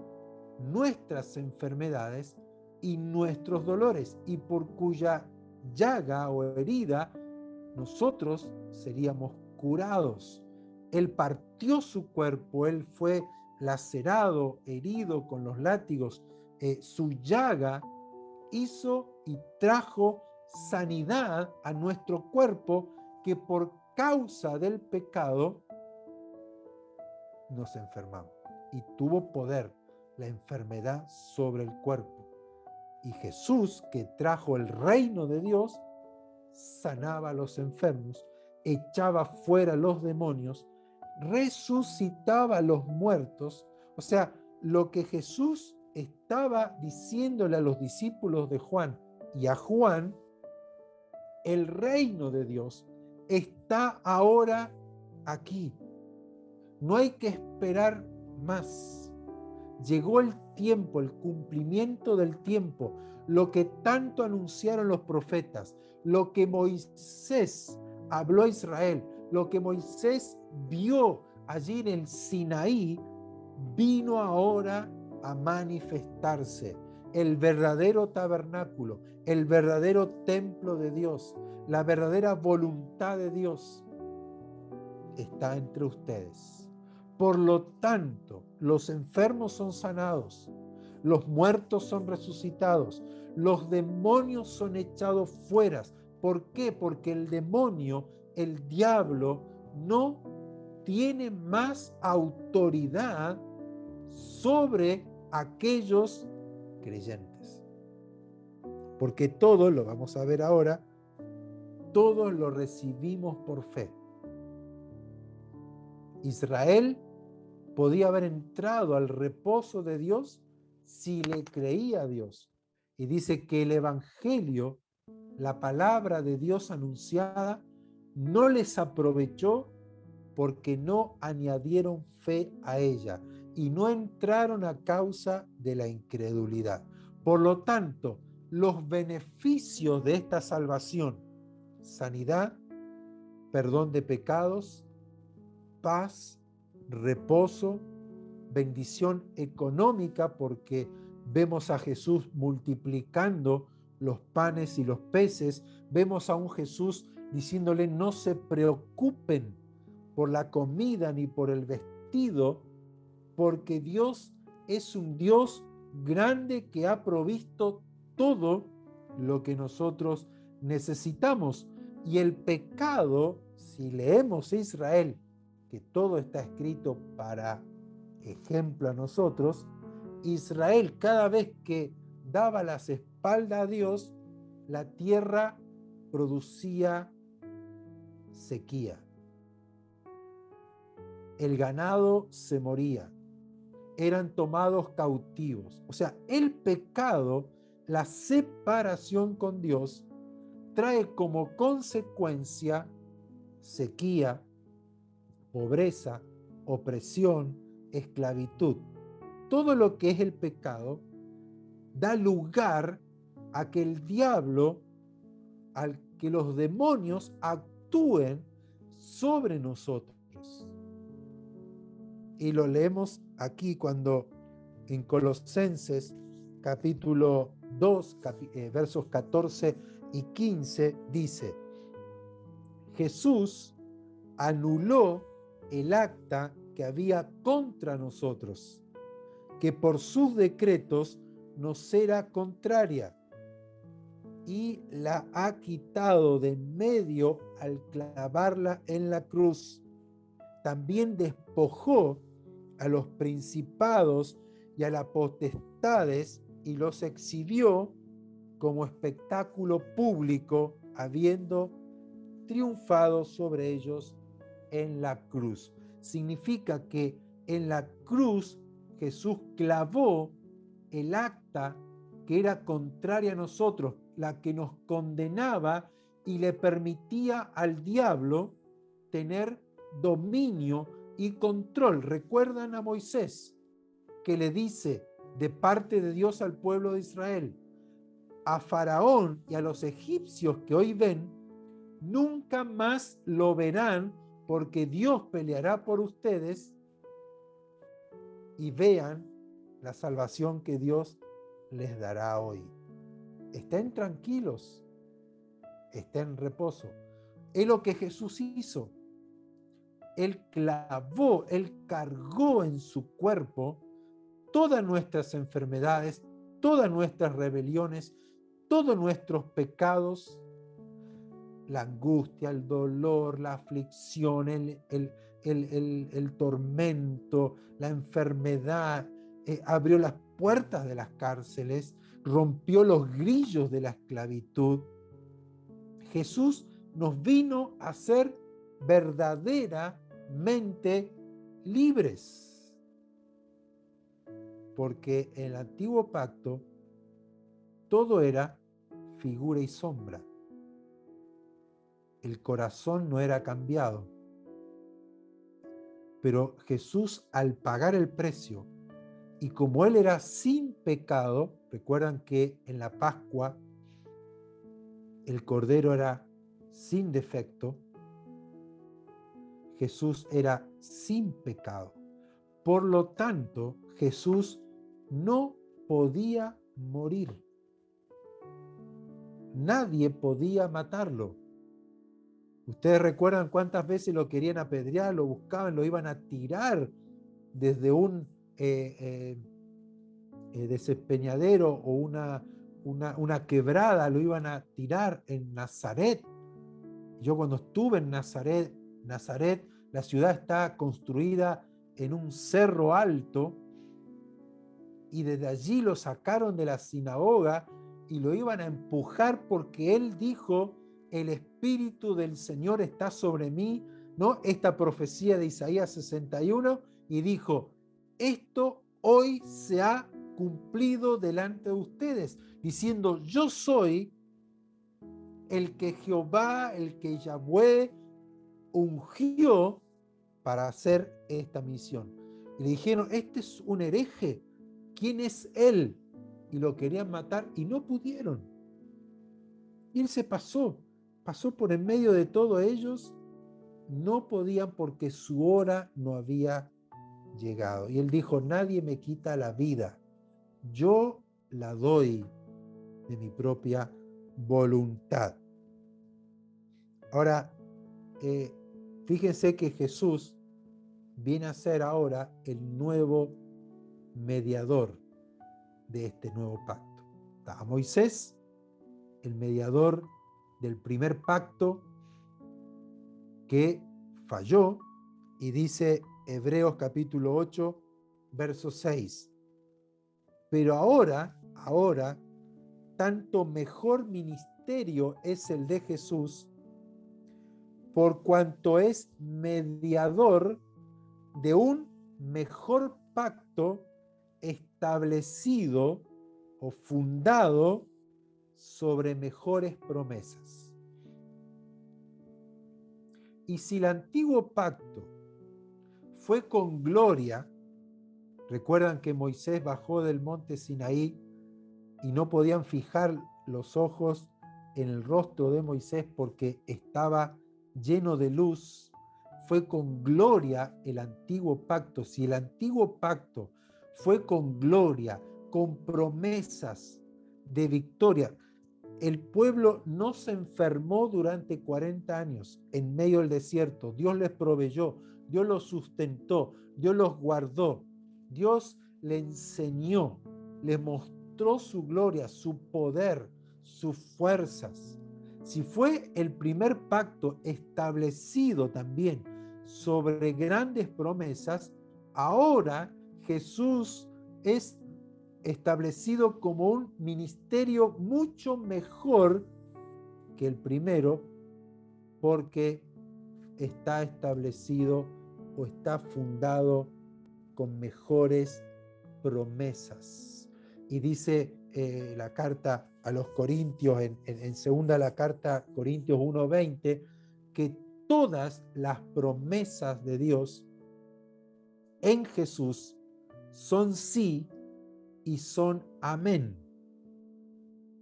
nuestras enfermedades y nuestros dolores, y por cuya llaga o herida nosotros seríamos curados. Él partió su cuerpo, él fue lacerado, herido con los látigos, su llaga hizo y trajo sanidad a nuestro cuerpo que por causa del pecado nos enfermamos. Y tuvo poder la enfermedad sobre el cuerpo. Y Jesús, que trajo el reino de Dios, sanaba a los enfermos, echaba fuera los demonios, resucitaba a los muertos. O sea, lo que Jesús estaba diciéndole a los discípulos de Juan y a Juan, el reino de Dios está ahora aquí. No hay que esperar más. Llegó el tiempo, el cumplimiento del tiempo, lo que tanto anunciaron los profetas, lo que Moisés habló a Israel, lo que Moisés vio allí en el Sinaí, vino ahora a manifestarse. El verdadero tabernáculo, el verdadero templo de Dios, la verdadera voluntad de Dios está entre ustedes. Por lo tanto, los enfermos son sanados, los muertos son resucitados, los demonios son echados fuera. ¿Por qué? Porque el demonio, el diablo, no tiene más autoridad sobre aquellos creyentes. Porque todo, lo vamos a ver ahora, todos lo recibimos por fe. Israel podía haber entrado al reposo de Dios si le creía a Dios. Y dice que el Evangelio, la palabra de Dios anunciada, no les aprovechó porque no añadieron fe a ella y no entraron a causa de la incredulidad. Por lo tanto, los beneficios de esta salvación, sanidad, perdón de pecados, paz, reposo, bendición económica, porque vemos a Jesús multiplicando los panes y los peces, vemos a un Jesús diciéndole no se preocupen por la comida ni por el vestido, porque Dios es un Dios grande que ha provisto todo lo que nosotros necesitamos. Y el pecado, si leemos Israel, que todo está escrito para ejemplo a nosotros, Israel cada vez que daba las espaldas a Dios, la tierra producía sequía. El ganado se moría, eran tomados cautivos. O sea, el pecado, la separación con Dios, trae como consecuencia sequía, pobreza, opresión, esclavitud. Todo lo que es el pecado da lugar a que el diablo, a que los demonios actúen sobre nosotros. Y lo leemos aquí cuando en Colosenses capítulo 2, versos 14 y 15 dice: Jesús anuló el acta que había contra nosotros, que por sus decretos nos era contraria, y la ha quitado de en medio al clavarla en la cruz. También despojó a los principados y a las potestades y los exhibió como espectáculo público, habiendo triunfado sobre ellos en la cruz. Significa que en la cruz Jesús clavó el acta que era contraria a nosotros, la que nos condenaba y le permitía al diablo tener dominio y control. ¿Recuerdan a Moisés que le dice de parte de Dios al pueblo de Israel: a Faraón y a los egipcios que hoy ven, nunca más lo verán, porque Dios peleará por ustedes? Y vean la salvación que Dios les dará hoy. Estén tranquilos, estén en reposo. Es lo que Jesús hizo. Él clavó, Él cargó en su cuerpo todas nuestras enfermedades, todas nuestras rebeliones, todos nuestros pecados, la angustia, el dolor, la aflicción, el tormento, la enfermedad. Abrió las puertas de las cárceles, rompió los grillos de la esclavitud. Jesús nos vino a ser verdaderamente libres, porque en el antiguo pacto todo era figura y sombra. El corazón no era cambiado. Pero Jesús, al pagar el precio, y como Él era sin pecado, recuerdan que en la Pascua el Cordero era sin defecto, Jesús era sin pecado. Por lo tanto, Jesús no podía morir. Nadie podía matarlo. Ustedes recuerdan cuántas veces lo querían apedrear, lo buscaban, lo iban a tirar desde un despeñadero o una quebrada, lo iban a tirar en Nazaret. Yo cuando estuve en Nazaret, la ciudad está construida en un cerro alto, y desde allí lo sacaron de la sinagoga y lo iban a empujar porque él dijo: el Espíritu del Señor está sobre mí, ¿no? Esta profecía de Isaías 61, y dijo: esto hoy se ha cumplido delante de ustedes, diciendo: yo soy el que Jehová, el que Yahweh ungió para hacer esta misión. Y le dijeron: este es un hereje, ¿quién es él? Y lo querían matar y no pudieron. Y él se pasó por en medio de todos ellos. No podían porque su hora no había llegado. Y él dijo: nadie me quita la vida, yo la doy de mi propia voluntad. Ahora, fíjense que Jesús viene a ser ahora el nuevo mediador de este nuevo pacto. Estaba Moisés, el mediador del primer pacto que falló, y dice Hebreos capítulo 8, verso 6. Pero ahora, tanto mejor ministerio es el de Jesús, por cuanto es mediador de un mejor pacto establecido o fundado sobre mejores promesas. Y si el antiguo pacto fue con gloria, recuerdan que Moisés bajó del monte Sinaí y no podían fijar los ojos en el rostro de Moisés porque estaba lleno de luz. Fue con gloria el antiguo pacto. Si el antiguo pacto fue con gloria, con promesas de victoria, el pueblo no se enfermó durante 40 años en medio del desierto. Dios les proveyó, Dios los sustentó, Dios los guardó. Dios le enseñó, le mostró su gloria, su poder, sus fuerzas. Si fue el primer pacto establecido también sobre grandes promesas, ahora Jesús es establecido como un ministerio mucho mejor que el primero, porque está establecido o está fundado con mejores promesas. Y dice la carta a los Corintios, en segunda la carta Corintios 1:20, que todas las promesas de Dios en Jesús son sí y son amén.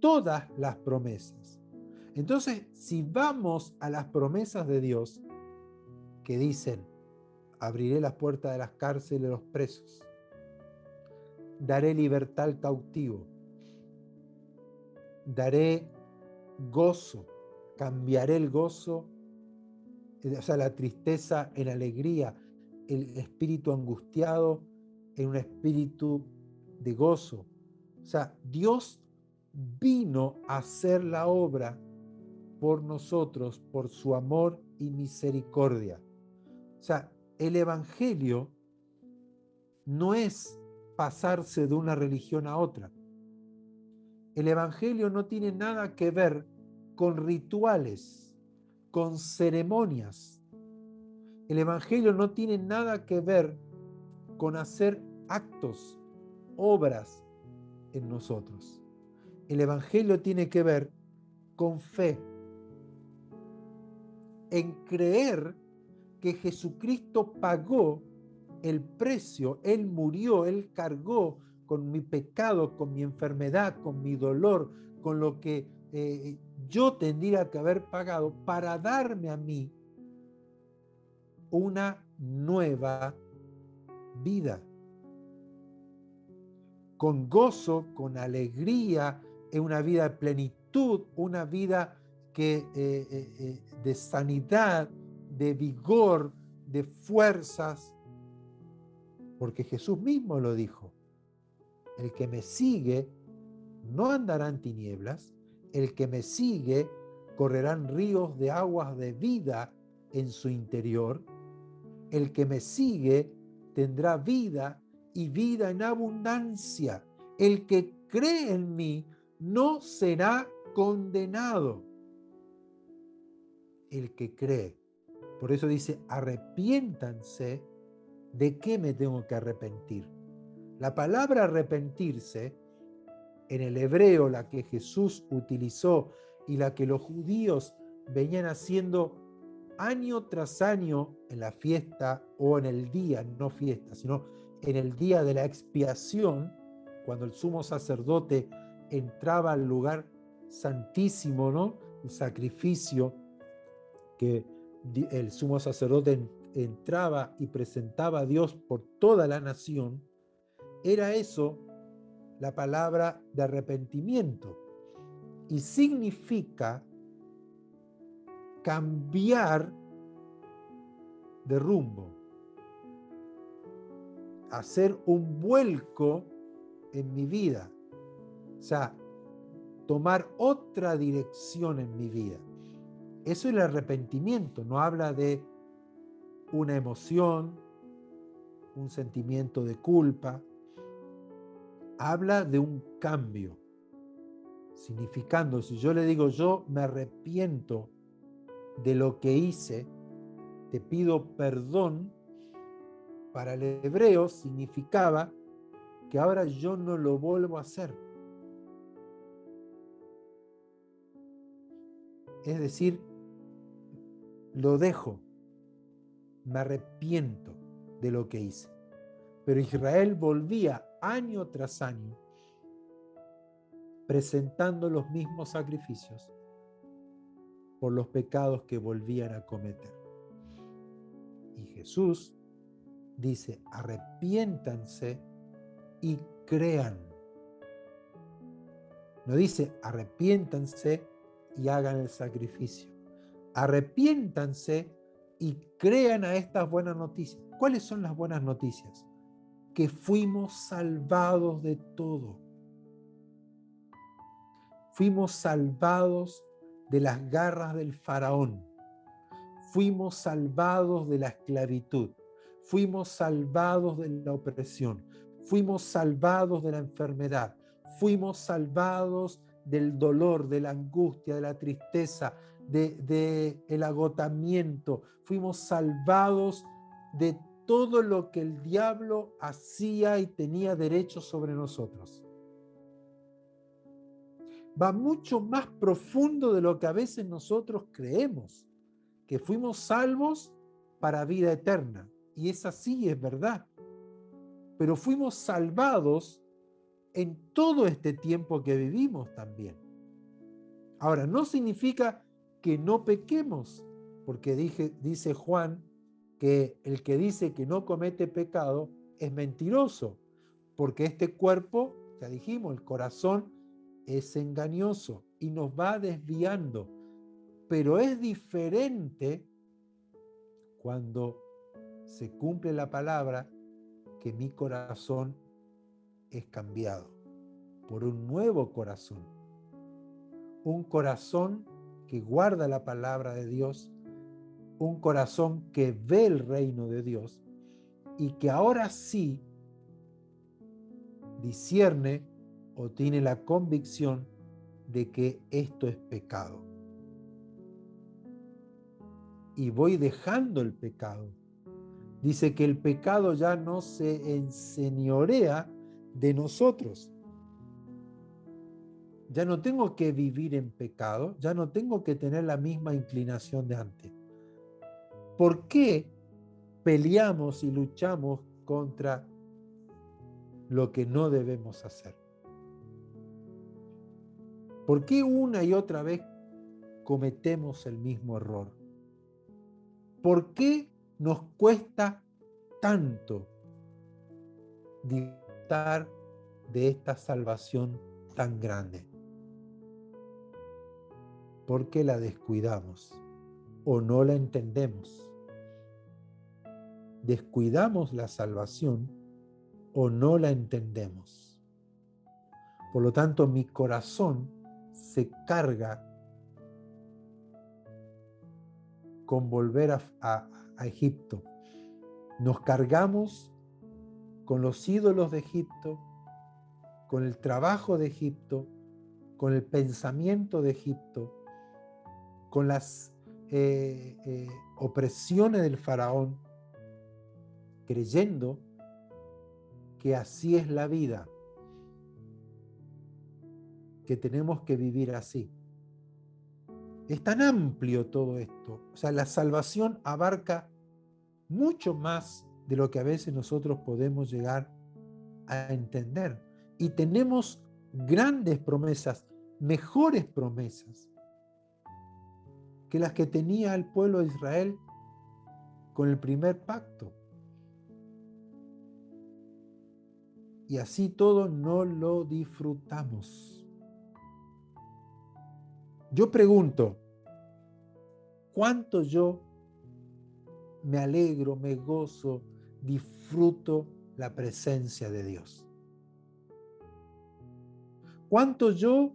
Todas las promesas. Entonces, si vamos a las promesas de Dios que dicen, abriré las puertas de las cárceles de los presos, daré libertad al cautivo, daré gozo, cambiaré el gozo, o sea, la tristeza en alegría, el espíritu angustiado en un espíritu de gozo. O sea, Dios vino a hacer la obra por nosotros, por su amor y misericordia. O sea, el Evangelio no es pasarse de una religión a otra. El Evangelio no tiene nada que ver con rituales, con ceremonias. El Evangelio no tiene nada que ver con hacer actos, obras en nosotros. El Evangelio tiene que ver con fe, en creer que Jesucristo pagó el precio, Él murió, Él cargó con mi pecado, con mi enfermedad, con mi dolor, con lo que yo tendría que haber pagado para darme a mí una nueva vida. Con gozo, con alegría, en una vida de plenitud, una vida de sanidad, de vigor, de fuerzas, porque Jesús mismo lo dijo. El que me sigue no andará en tinieblas, el que me sigue correrán ríos de aguas de vida en su interior, el que me sigue tendrá vida y vida en abundancia. El que cree en mí no será condenado. El que cree. Por eso dice, arrepiéntanse. ¿De qué me tengo que arrepentir? La palabra arrepentirse, en el hebreo, la que Jesús utilizó y la que los judíos venían haciendo año tras año en la fiesta o en el día, no fiesta, sino en el día de la expiación, cuando el sumo sacerdote entraba al lugar santísimo, ¿no? El sacrificio que el sumo sacerdote entraba y presentaba a Dios por toda la nación, era eso la palabra de arrepentimiento, y significa cambiar de rumbo, hacer un vuelco en mi vida. O sea, tomar otra dirección en mi vida. Eso es el arrepentimiento, no habla de una emoción, un sentimiento de culpa, habla de un cambio, significando, si yo le digo yo me arrepiento de lo que hice, te pido perdón, para el hebreo significaba que ahora yo no lo vuelvo a hacer. Es decir, lo dejo, me arrepiento de lo que hice. Pero Israel volvía año tras año presentando los mismos sacrificios por los pecados que volvían a cometer. Y Jesús dice, arrepiéntanse y crean. No dice, arrepiéntanse y hagan el sacrificio. Arrepiéntanse y crean a estas buenas noticias. ¿Cuáles son las buenas noticias? Que fuimos salvados de todo. Fuimos salvados de las garras del faraón. Fuimos salvados de la esclavitud. Fuimos salvados de la opresión. Fuimos salvados de la enfermedad. Fuimos salvados del dolor, de la angustia, de la tristeza, del agotamiento. Fuimos salvados de todo lo que el diablo hacía y tenía derecho sobre nosotros. Va mucho más profundo de lo que a veces nosotros creemos, que fuimos salvos para vida eterna. Y es así, es verdad. Pero fuimos salvados en todo este tiempo que vivimos también. Ahora, no significa que no pequemos, porque dice Juan que el que dice que no comete pecado es mentiroso, porque este cuerpo, ya dijimos, el corazón es engañoso y nos va desviando. Pero es diferente cuando se cumple la palabra que mi corazón es cambiado por un nuevo corazón. Un corazón que guarda la palabra de Dios, un corazón que ve el reino de Dios y que ahora sí discierne o tiene la convicción de que esto es pecado. Y voy dejando el pecado. Dice que el pecado ya no se enseñorea de nosotros. Ya no tengo que vivir en pecado, ya no tengo que tener la misma inclinación de antes. ¿Por qué peleamos y luchamos contra lo que no debemos hacer? ¿Por qué una y otra vez cometemos el mismo error? ¿Por qué nos cuesta tanto disfrutar de esta salvación tan grande? Porque la descuidamos o no la entendemos. Descuidamos la salvación o no la entendemos. Por lo tanto, mi corazón se carga con volver a Egipto. Nos cargamos con los ídolos de Egipto, con el trabajo de Egipto, con el pensamiento de Egipto, con las opresiones del faraón, creyendo que así es la vida, que tenemos que vivir así. Es tan amplio todo esto. O sea, la salvación abarca mucho más de lo que a veces nosotros podemos llegar a entender. Y tenemos grandes promesas, mejores promesas que las que tenía el pueblo de Israel con el primer pacto. Y así todo no lo disfrutamos. Yo pregunto, ¿cuánto yo me alegro, me gozo, disfruto la presencia de Dios? ¿Cuánto yo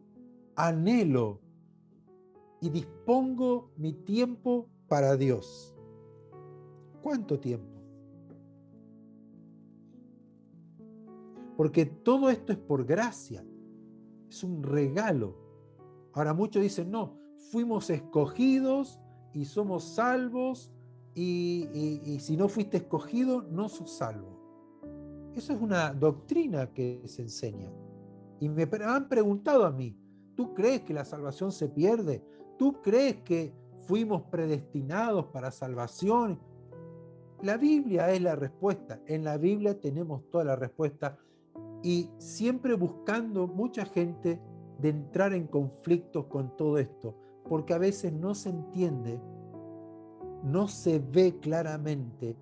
anhelo y dispongo mi tiempo para Dios. ¿Cuánto tiempo? Porque todo esto es por gracia, es un regalo. Ahora muchos dicen, no, fuimos escogidos y somos salvos y si no fuiste escogido, no sos salvo. Eso es una doctrina que se enseña. Y me han preguntado a mí, ¿tú crees que la salvación se pierde? ¿Tú crees que fuimos predestinados para salvación? La Biblia es la respuesta. En la Biblia tenemos toda la respuesta y siempre buscando mucha gente de entrar en conflictos con todo esto, porque a veces no se entiende, no se ve claramente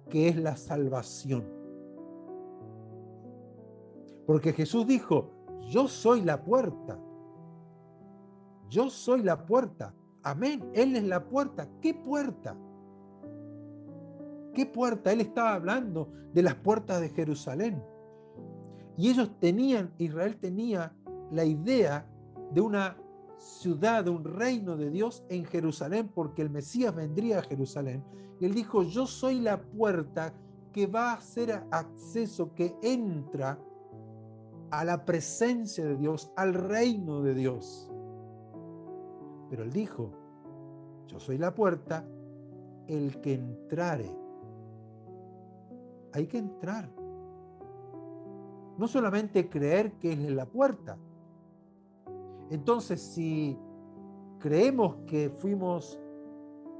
qué es la salvación. Porque Jesús dijo, yo soy la puerta. Yo soy la puerta. Amén. Él es la puerta. ¿Qué puerta? ¿Qué puerta? Él estaba hablando de las puertas de Jerusalén. Y ellos tenían, Israel tenía la idea de una ciudad, de un reino de Dios en Jerusalén, porque el Mesías vendría a Jerusalén. Y él dijo, yo soy la puerta que va a hacer acceso, que entra a la presencia de Dios, al reino de Dios. Pero él dijo, yo soy la puerta, el que entrare. Hay que entrar. No solamente creer que Él es la puerta. Entonces, si creemos que fuimos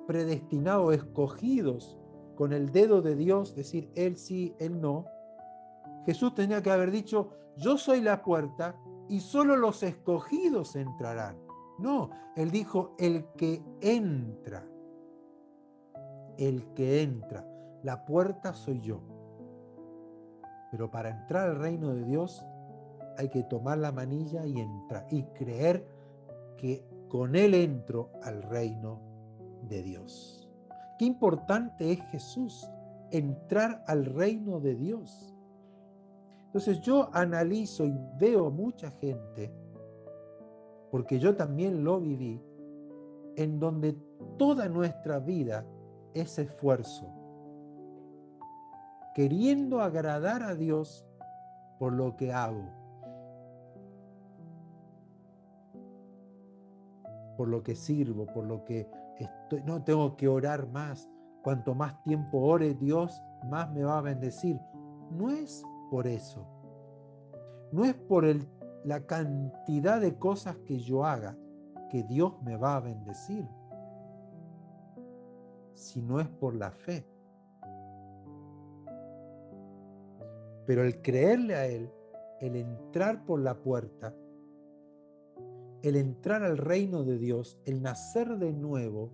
predestinados, escogidos con el dedo de Dios, decir Él sí, Él no, Jesús tenía que haber dicho, yo soy la puerta y solo los escogidos entrarán. No, Él dijo, el que entra. El que entra. La puerta soy yo. Pero para entrar al reino de Dios hay que tomar la manilla y entrar y creer que con Él entro al reino de Dios. Qué importante es Jesús, entrar al reino de Dios. Entonces yo analizo y veo mucha gente, porque yo también lo viví, en donde toda nuestra vida es esfuerzo, queriendo agradar a Dios por lo que hago, por lo que sirvo, por lo que estoy. No tengo que orar más. Cuanto más tiempo ore Dios, más me va a bendecir. No es por eso. No es por la cantidad de cosas que yo haga que Dios me va a bendecir, sino es por la fe. Pero el creerle a Él, el entrar por la puerta, el entrar al reino de Dios, el nacer de nuevo,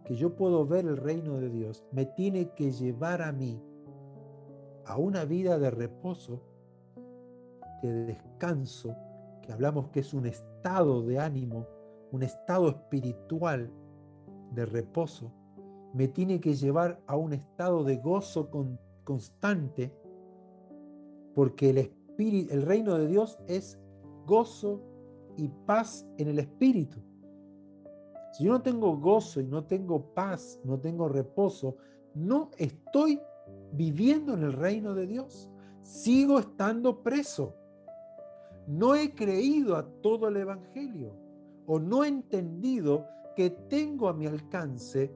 que yo puedo ver el reino de Dios, me tiene que llevar a mí a una vida de reposo, de descanso, que hablamos que es un estado de ánimo, un estado espiritual de reposo, me tiene que llevar a un estado de gozo constante, porque el reino de Dios es gozo y paz en el espíritu. Si yo no tengo gozo y no tengo paz, no tengo reposo, no estoy viviendo en el reino de Dios. Sigo estando preso. No he creído a todo el evangelio o no he entendido que tengo a mi alcance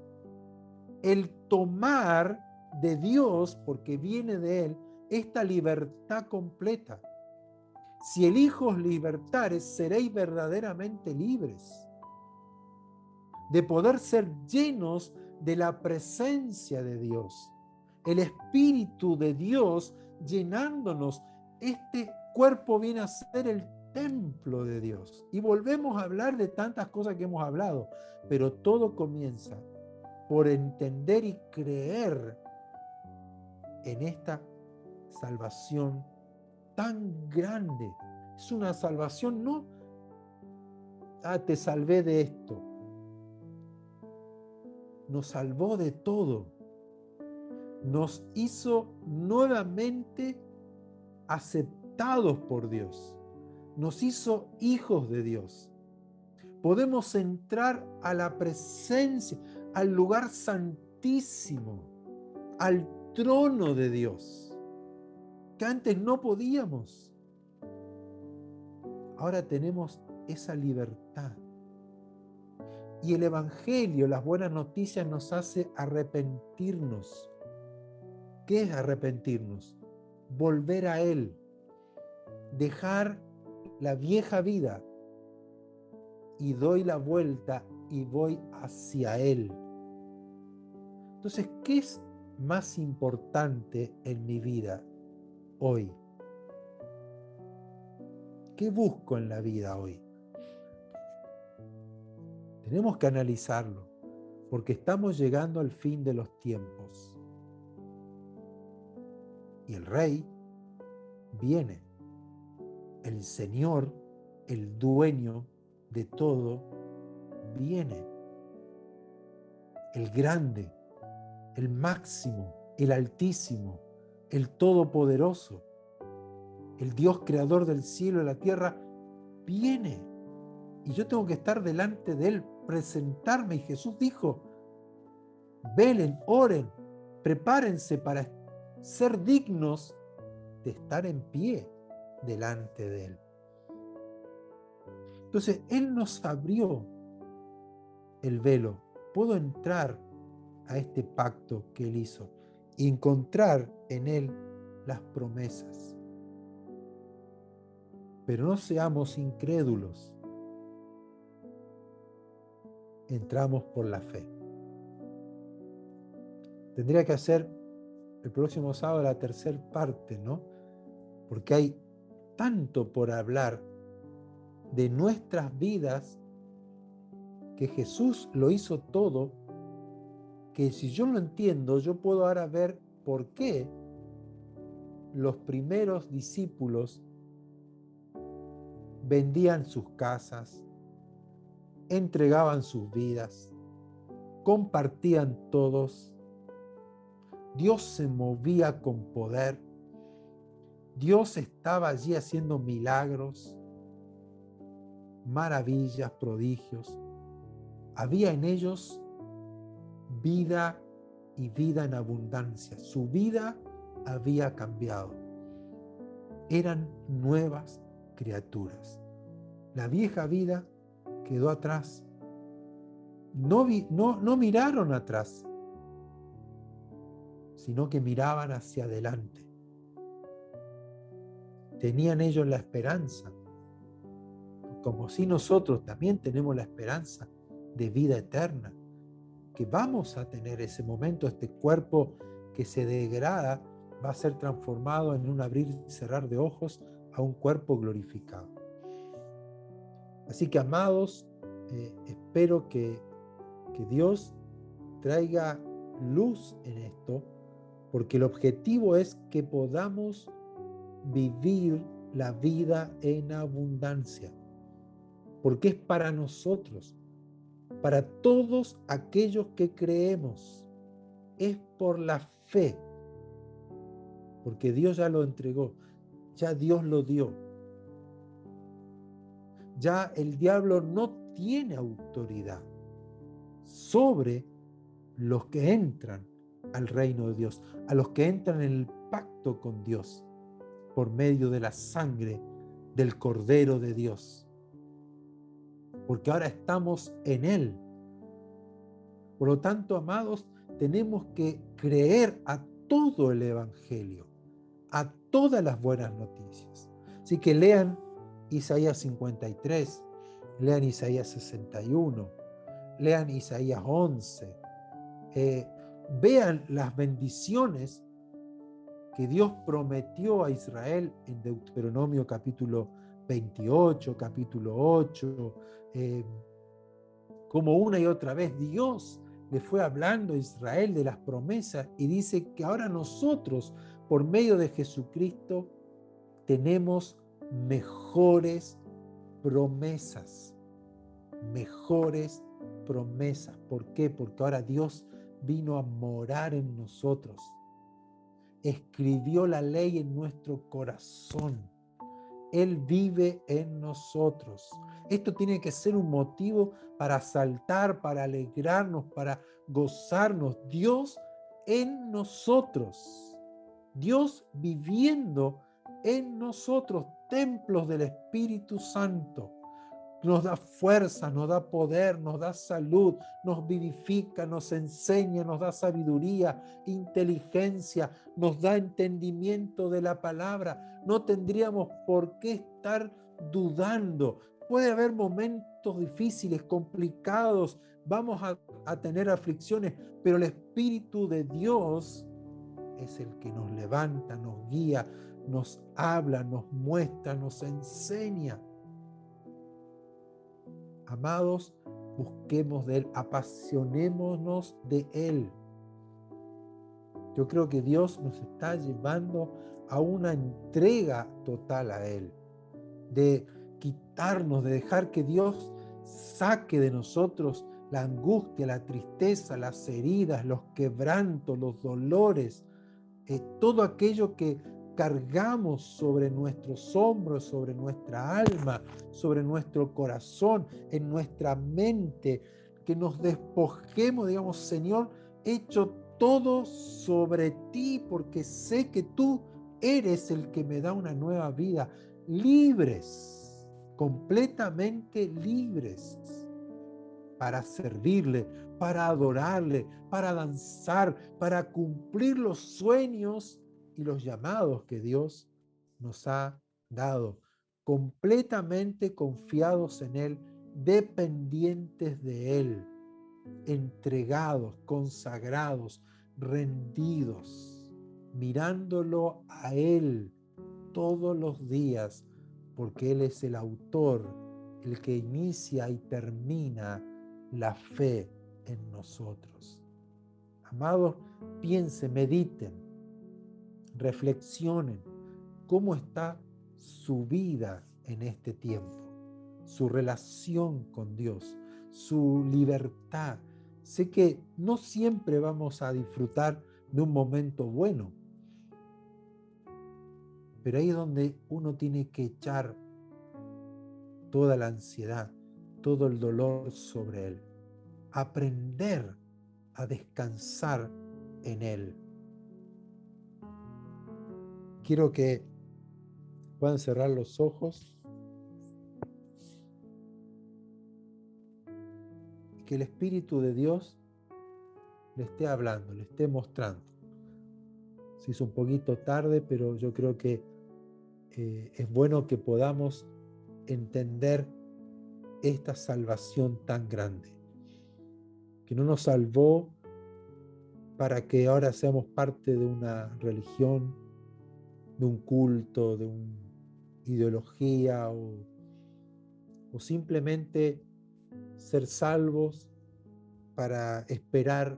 el tomar de Dios, porque viene de Él, esta libertad completa. Si el Hijo os libertare, seréis verdaderamente libres, de poder ser llenos de la presencia de Dios, el Espíritu de Dios llenándonos. Este cuerpo viene a ser el templo de Dios. Y volvemos a hablar de tantas cosas que hemos hablado, pero todo comienza por entender y creer en esta salvación tan grande. Es una salvación, no, te salvé de esto. Nos salvó de todo. Nos hizo nuevamente aceptados por Dios. nos hizo hijos de Dios. Podemos entrar a la presencia, al lugar santísimo, al trono de Dios, que antes no podíamos. Ahora tenemos esa libertad. Y el Evangelio, las buenas noticias, nos hace arrepentirnos. ¿Qué es arrepentirnos? Volver a Él, dejar la vieja vida y doy la vuelta y voy hacia Él. Entonces, ¿qué es más importante en mi vida hoy? ¿Qué busco en la vida hoy? Tenemos que analizarlo, porque estamos llegando al fin de los tiempos. Y el Rey viene. El Señor, el dueño de todo, viene. El grande, el máximo, el altísimo, el todopoderoso, el Dios creador del cielo y la tierra, viene. Y yo tengo que estar delante de Él, presentarme. Y Jesús dijo, velen, oren, prepárense para ser dignos de estar en pie delante de Él. Entonces, Él nos abrió el velo. Puedo entrar a este pacto que Él hizo y encontrar en Él las promesas. Pero no seamos incrédulos. Entramos por la fe. Tendría que hacer el próximo sábado la tercera parte, ¿no? Porque hay tanto por hablar de nuestras vidas, que Jesús lo hizo todo, que si yo lo entiendo, yo puedo ahora ver por qué los primeros discípulos vendían sus casas, entregaban sus vidas, compartían todos. Dios se movía con poder. Dios estaba allí haciendo milagros, maravillas, prodigios. Había en ellos vida y vida en abundancia. Su vida había cambiado. Eran nuevas criaturas. La vieja vida quedó atrás. No miraron atrás, sino que miraban hacia adelante. Tenían ellos la esperanza, como si nosotros también tenemos la esperanza de vida eterna, que vamos a tener ese momento. Este cuerpo que se degrada va a ser transformado en un abrir y cerrar de ojos a un cuerpo glorificado. Así que, amados, espero que Dios traiga luz en esto, porque el objetivo es que podamos vivir la vida en abundancia, porque es para nosotros, para todos aquellos que creemos. Es por la fe, porque Dios ya lo entregó, ya Dios lo dio. Ya el diablo no tiene autoridad sobre los que entran al reino de Dios, a los que entran en el pacto con Dios por medio de la sangre del Cordero de Dios. Porque ahora estamos en Él. Por lo tanto, amados, tenemos que creer a todo el Evangelio, a todas las buenas noticias. Así que lean Isaías 53, lean Isaías 61, lean Isaías 11, vean las bendiciones que Dios prometió a Israel en Deuteronomio capítulo 28, capítulo 8, como una y otra vez Dios le fue hablando a Israel de las promesas, y dice que ahora nosotros, por medio de Jesucristo, tenemos mejores promesas. Mejores promesas. ¿Por qué? Porque ahora Dios vino a morar en nosotros. Escribió la ley en nuestro corazón. Él vive en nosotros. Esto tiene que ser un motivo para saltar, para alegrarnos, para gozarnos. Dios en nosotros. Dios viviendo en nosotros, templos del Espíritu Santo. Nos da fuerza, nos da poder, nos da salud, nos vivifica, nos enseña, nos da sabiduría, inteligencia, nos da entendimiento de la palabra. No tendríamos por qué estar dudando. Puede haber momentos difíciles, complicados, vamos a tener aflicciones, pero el Espíritu de Dios es el que nos levanta, nos guía, nos habla, nos muestra, nos enseña. Amados, busquemos de Él, apasionémonos de Él. Yo creo que Dios nos está llevando a una entrega total a Él, de quitarnos, de dejar que Dios saque de nosotros la angustia, la tristeza, las heridas, los quebrantos, los dolores, todo aquello que cargamos sobre nuestros hombros, sobre nuestra alma, sobre nuestro corazón, en nuestra mente, que nos despojemos, digamos, Señor, he hecho todo sobre ti porque sé que tú eres el que me da una nueva vida, libres, completamente libres para servirle, para adorarle, para danzar, para cumplir los sueños y los llamados que Dios nos ha dado, completamente confiados en Él, dependientes de Él, entregados, consagrados, rendidos, mirándolo a Él todos los días, porque Él es el autor, el que inicia y termina la fe en nosotros. Amados, piensen, mediten, reflexionen cómo está su vida en este tiempo, su relación con Dios, su libertad. Sé que no siempre vamos a disfrutar de un momento bueno, pero ahí es donde uno tiene que echar toda la ansiedad, todo el dolor sobre Él. Aprender a descansar en Él. Quiero que puedan cerrar los ojos y que el Espíritu de Dios le esté hablando, le esté mostrando. Se hizo un poquito tarde, pero yo creo que es bueno que podamos entender esta salvación tan grande, que no nos salvó para que ahora seamos parte de una religión, de un culto, de una ideología o simplemente ser salvos para esperar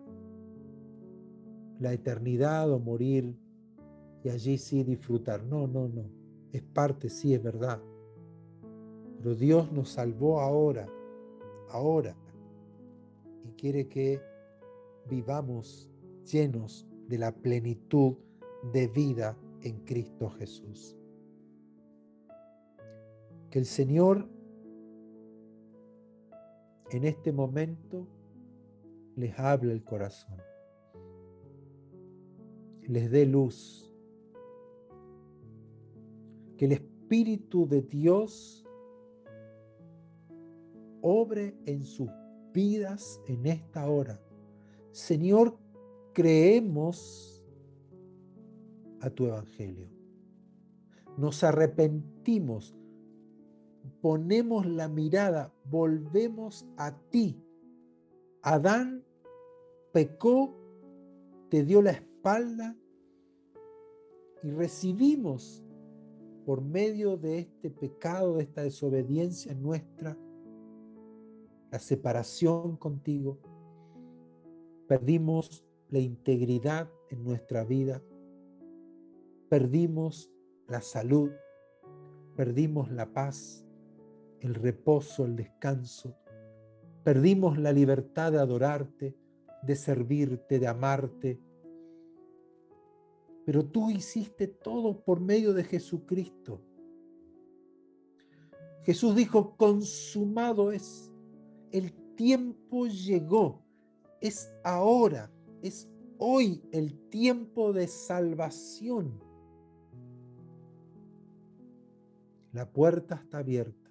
la eternidad o morir y allí sí disfrutar. No, no, no. Es parte, sí, es verdad. Pero Dios nos salvó ahora, y quiere que vivamos llenos de la plenitud de vida en Cristo Jesús. Que el Señor en este momento les hable el corazón, les dé luz, que el Espíritu de Dios obre en sus vidas en esta hora. Señor, creemos a tu Evangelio. Nos arrepentimos, ponemos la mirada, volvemos a ti. Adán pecó, te dio la espalda y recibimos por medio de este pecado, de esta desobediencia nuestra, la separación contigo. Perdimos la integridad en nuestra vida, perdimos la salud, perdimos la paz, el reposo, el descanso, perdimos la libertad de adorarte, de servirte, de amarte. Pero tú hiciste todo por medio de Jesucristo. Jesús dijo, consumado es. El tiempo llegó. Es ahora, es hoy el tiempo de salvación. La puerta está abierta.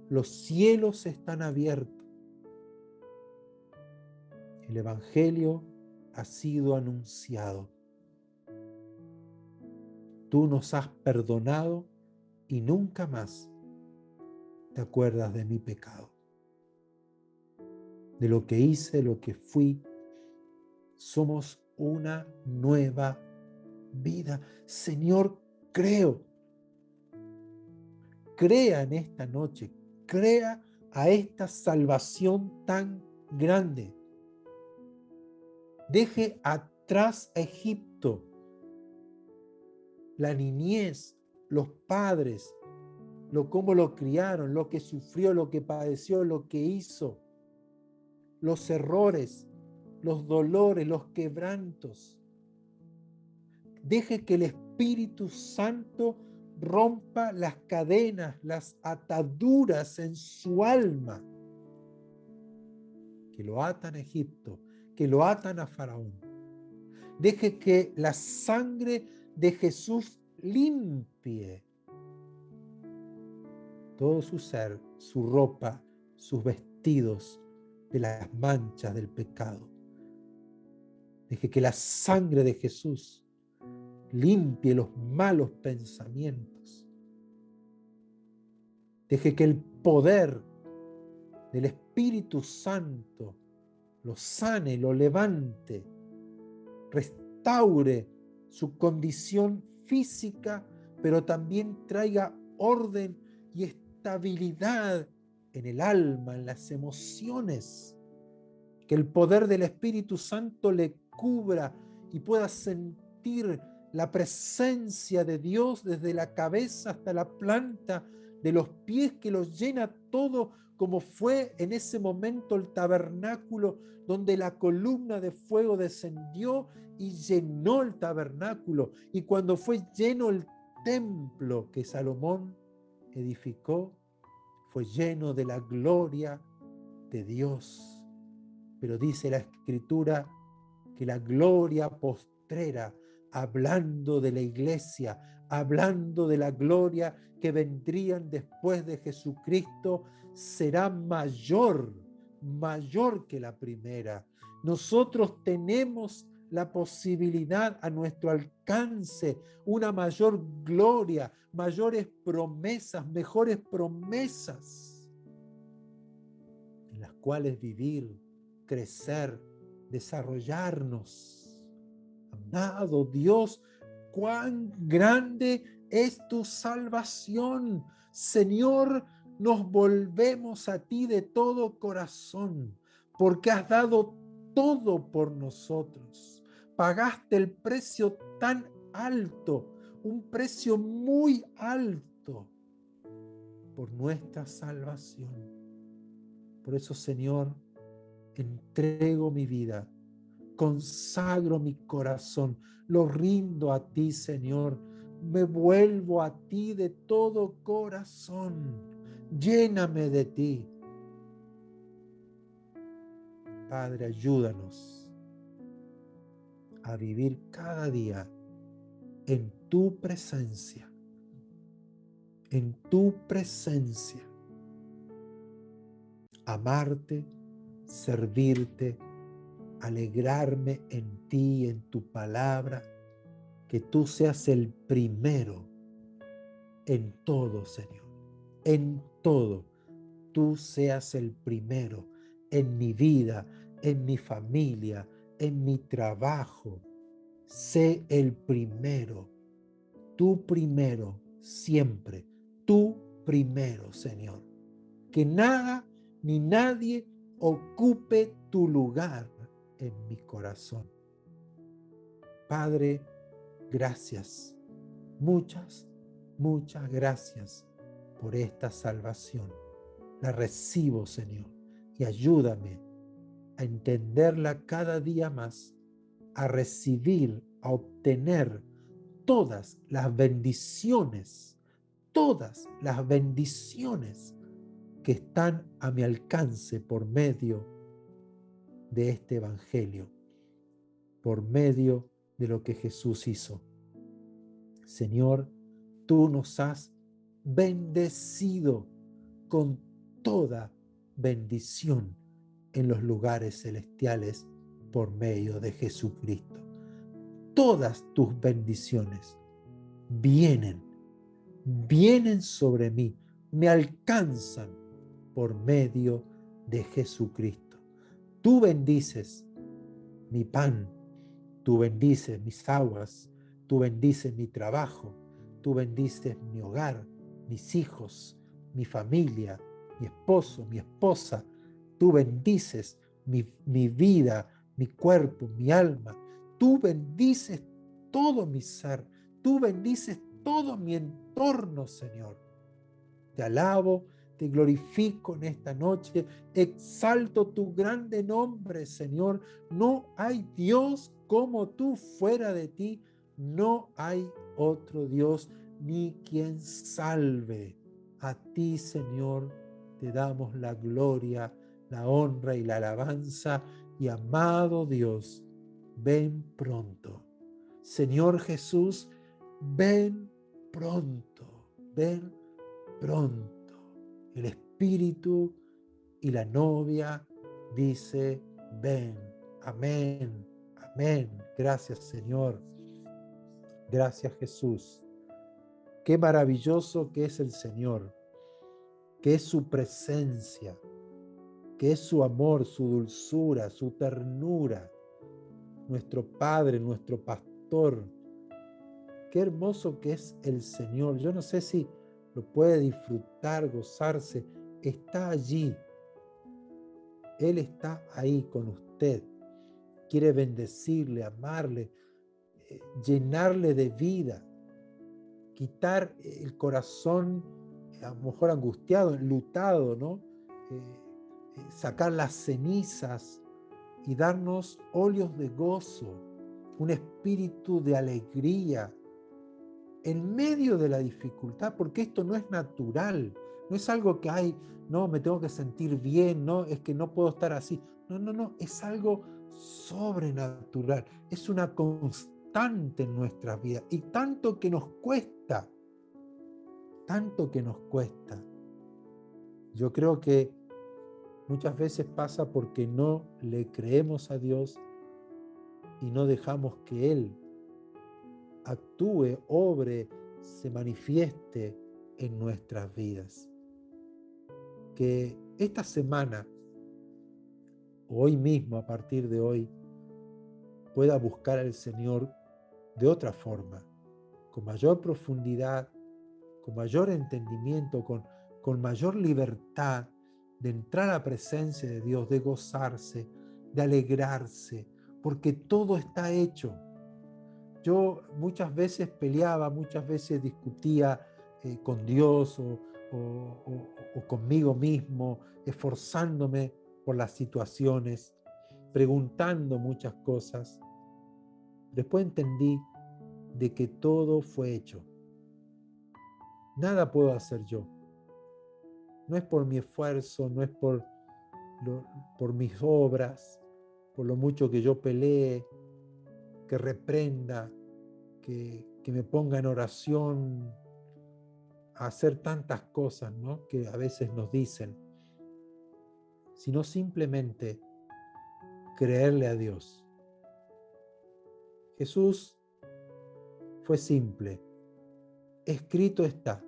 Los cielos están abiertos. El Evangelio ha sido anunciado. Tú nos has perdonado y nunca más te acuerdas de mi pecado, de lo que hice, lo que fui. Somos una nueva vida. Señor, creo. Crea en esta noche, crea a esta salvación tan grande. Deje atrás a Egipto, la niñez, los padres, cómo lo criaron, lo que sufrió, lo que padeció, lo que hizo, los errores, los dolores, los quebrantos. Deje que el Espíritu Santo rompa las cadenas, las ataduras en su alma que lo atan a Egipto, que lo atan a Faraón. Deje que la sangre de Jesús limpie todo su ser, su ropa, sus vestidos de las manchas del pecado. Deje que la sangre de Jesús limpie los malos pensamientos. Deje que el poder del Espíritu Santo lo sane, lo levante, restaure su condición física, pero también traiga orden y estabilidad en el alma, en las emociones. Que el poder del Espíritu Santo le cubra y pueda sentir la presencia de Dios desde la cabeza hasta la planta de los pies, que los llena todo, como fue en ese momento el tabernáculo, donde la columna de fuego descendió y llenó el tabernáculo. Y cuando fue lleno el templo que Salomón edificó, fue lleno de la gloria de Dios. Pero dice la Escritura que la gloria postrera, hablando de la iglesia, hablando de la gloria que vendrían después de Jesucristo, será mayor que la primera. Nosotros tenemos la posibilidad a nuestro alcance, una mayor gloria, mayores promesas, mejores promesas, en las cuales vivir, crecer, desarrollarnos. Amado Dios, cuán grande es tu salvación. Señor, nos volvemos a ti de todo corazón, porque has dado todo por nosotros. Pagaste el precio tan alto, un precio muy alto por nuestra salvación. Por eso, Señor, entrego mi vida, consagro mi corazón, lo rindo a ti, Señor. Me vuelvo a ti de todo corazón. Lléname de ti. Padre, ayúdanos a vivir cada día en tu presencia, en tu presencia. Amarte, servirte, alegrarme en ti, en tu palabra, que tú seas el primero en todo, Señor, en todo. Tú seas el primero en mi vida, en mi familia, en mi trabajo. Sé el primero, tú primero, siempre, tú primero, Señor. Que nada ni nadie ocupe tu lugar en mi corazón. Padre, gracias, muchas gracias por esta salvación. La recibo, Señor, y ayúdame a entenderla cada día más, a recibir, a obtener todas las bendiciones, todas las bendiciones que están a mi alcance por medio de este evangelio, por medio de lo que Jesús hizo. Señor, tú nos has bendecido con toda bendición en los lugares celestiales por medio de Jesucristo. Todas tus bendiciones vienen sobre mí, me alcanzan por medio de Jesucristo. Tú bendices mi pan, tú bendices mis aguas, tú bendices mi trabajo, tú bendices mi hogar, mis hijos, mi familia, mi esposo, mi esposa. Tú bendices mi vida, mi cuerpo, mi alma. Tú bendices todo mi ser. Tú bendices todo mi entorno, Señor. Te alabo, te glorifico en esta noche. Exalto tu grande nombre, Señor. No hay Dios como tú. Fuera de ti no hay otro Dios ni quien salve. A ti, Señor, te damos la gloria, la honra y la alabanza. Y amado Dios, ven pronto. Señor Jesús, ven pronto. Ven pronto. El Espíritu y la novia dice, ven. Amén. Amén. Gracias, Señor. Gracias, Jesús. Qué maravilloso que es el Señor, que es su presencia, que es su amor, su dulzura, su ternura, nuestro Padre, nuestro Pastor. Qué hermoso que es el Señor. Yo no sé si lo puede disfrutar, gozarse. Está allí. Él está ahí con usted. Quiere bendecirle, amarle, llenarle de vida, quitar el corazón a lo mejor angustiado, enlutado, ¿no? Sacar las cenizas y darnos óleos de gozo, un espíritu de alegría en medio de la dificultad, porque esto no es natural, no es algo que hay, no, me tengo que sentir bien, no, es que no puedo estar así. No, es algo sobrenatural, es una constante en nuestras vidas y tanto que nos cuesta. Yo creo que muchas veces pasa porque no le creemos a Dios y no dejamos que Él actúe, obre, se manifieste en nuestras vidas. Que esta semana, hoy mismo, a partir de hoy, pueda buscar al Señor de otra forma, con mayor profundidad, con mayor entendimiento, con mayor libertad de entrar a la presencia de Dios, de gozarse, de alegrarse, porque todo está hecho. Yo muchas veces peleaba, muchas veces discutía con Dios o conmigo mismo, esforzándome por las situaciones, preguntando muchas cosas. Después entendí de que todo fue hecho. Nada puedo hacer yo. No es por mi esfuerzo, no es por mis obras, por lo mucho que yo pelee, que reprenda, que me ponga en oración a hacer tantas cosas, ¿no?, que a veces nos dicen, sino simplemente creerle a Dios. Jesús fue simple. Escrito está.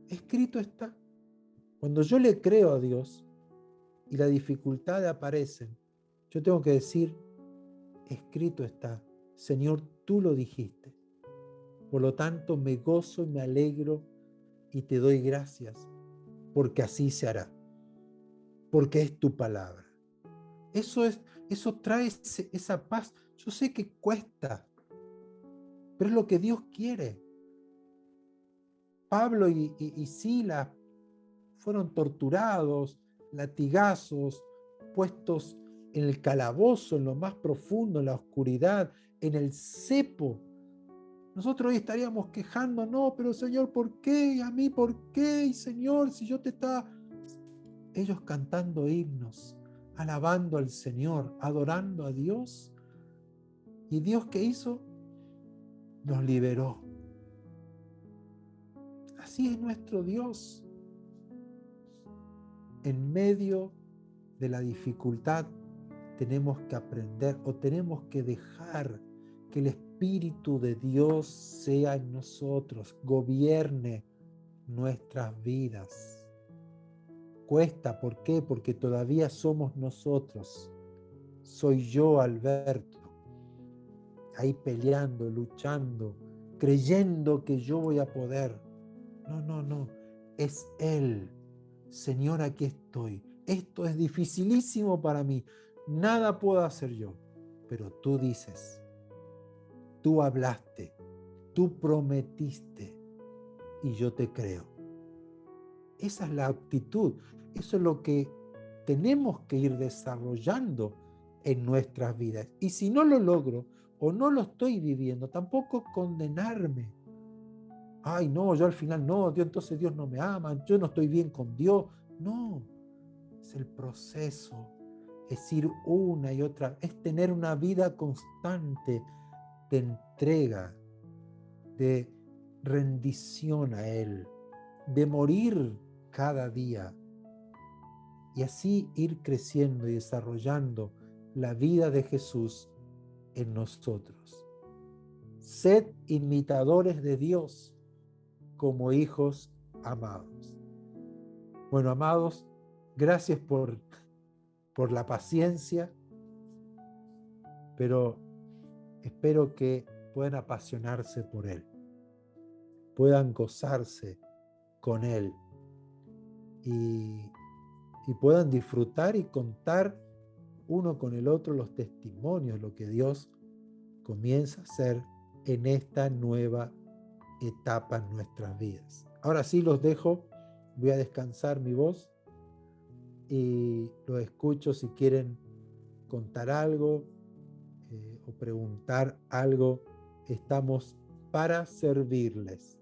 Escrito está. Cuando yo le creo a Dios y las dificultades aparecen, yo tengo que decir, escrito está. Señor, tú lo dijiste. Por lo tanto, me gozo y me alegro y te doy gracias, porque así se hará, porque es tu palabra. Eso trae esa paz. Yo sé que cuesta, pero es lo que Dios quiere. Pablo y Silas fueron torturados, latigazos, puestos en el calabozo, en lo más profundo, en la oscuridad, en el cepo, Nosotros hoy estaríamos quejando, no, pero Señor, ¿por qué? ¿Y a mí por qué? Y Señor, si yo te estaba... Ellos cantando himnos, alabando al Señor, adorando a Dios. ¿Y Dios qué hizo? Nos liberó. Así es nuestro Dios. En medio de la dificultad tenemos que aprender o tenemos que dejar que el Espíritu de Dios sea en nosotros, gobierne nuestras vidas. Cuesta, ¿por qué? Porque todavía somos nosotros. Soy yo, Alberto, ahí peleando, luchando, creyendo que yo voy a poder. No, no, no. Es Él. Señor, aquí estoy. Esto es dificilísimo para mí. Nada puedo hacer yo. Pero tú dices, tú hablaste, tú prometiste y yo te creo. Esa es la actitud. Eso es lo que tenemos que ir desarrollando en nuestras vidas. Y si no lo logro o no lo estoy viviendo, tampoco condenarme. Ay, no, yo al final no, Dios, entonces Dios no me ama, yo no estoy bien con Dios. No, es el proceso, es ir una y otra, es tener una vida constante de entrega, de rendición a Él, de morir cada día y así ir creciendo y desarrollando la vida de Jesús en nosotros. Sed imitadores de Dios como hijos amados. Bueno, amados, gracias por la paciencia, pero espero que puedan apasionarse por Él, puedan gozarse con Él y puedan disfrutar y contar uno con el otro los testimonios, lo que Dios comienza a hacer en esta nueva etapa en nuestras vidas. Ahora sí los dejo, voy a descansar mi voz y los escucho si quieren contar algo o preguntar algo. Estamos para servirles.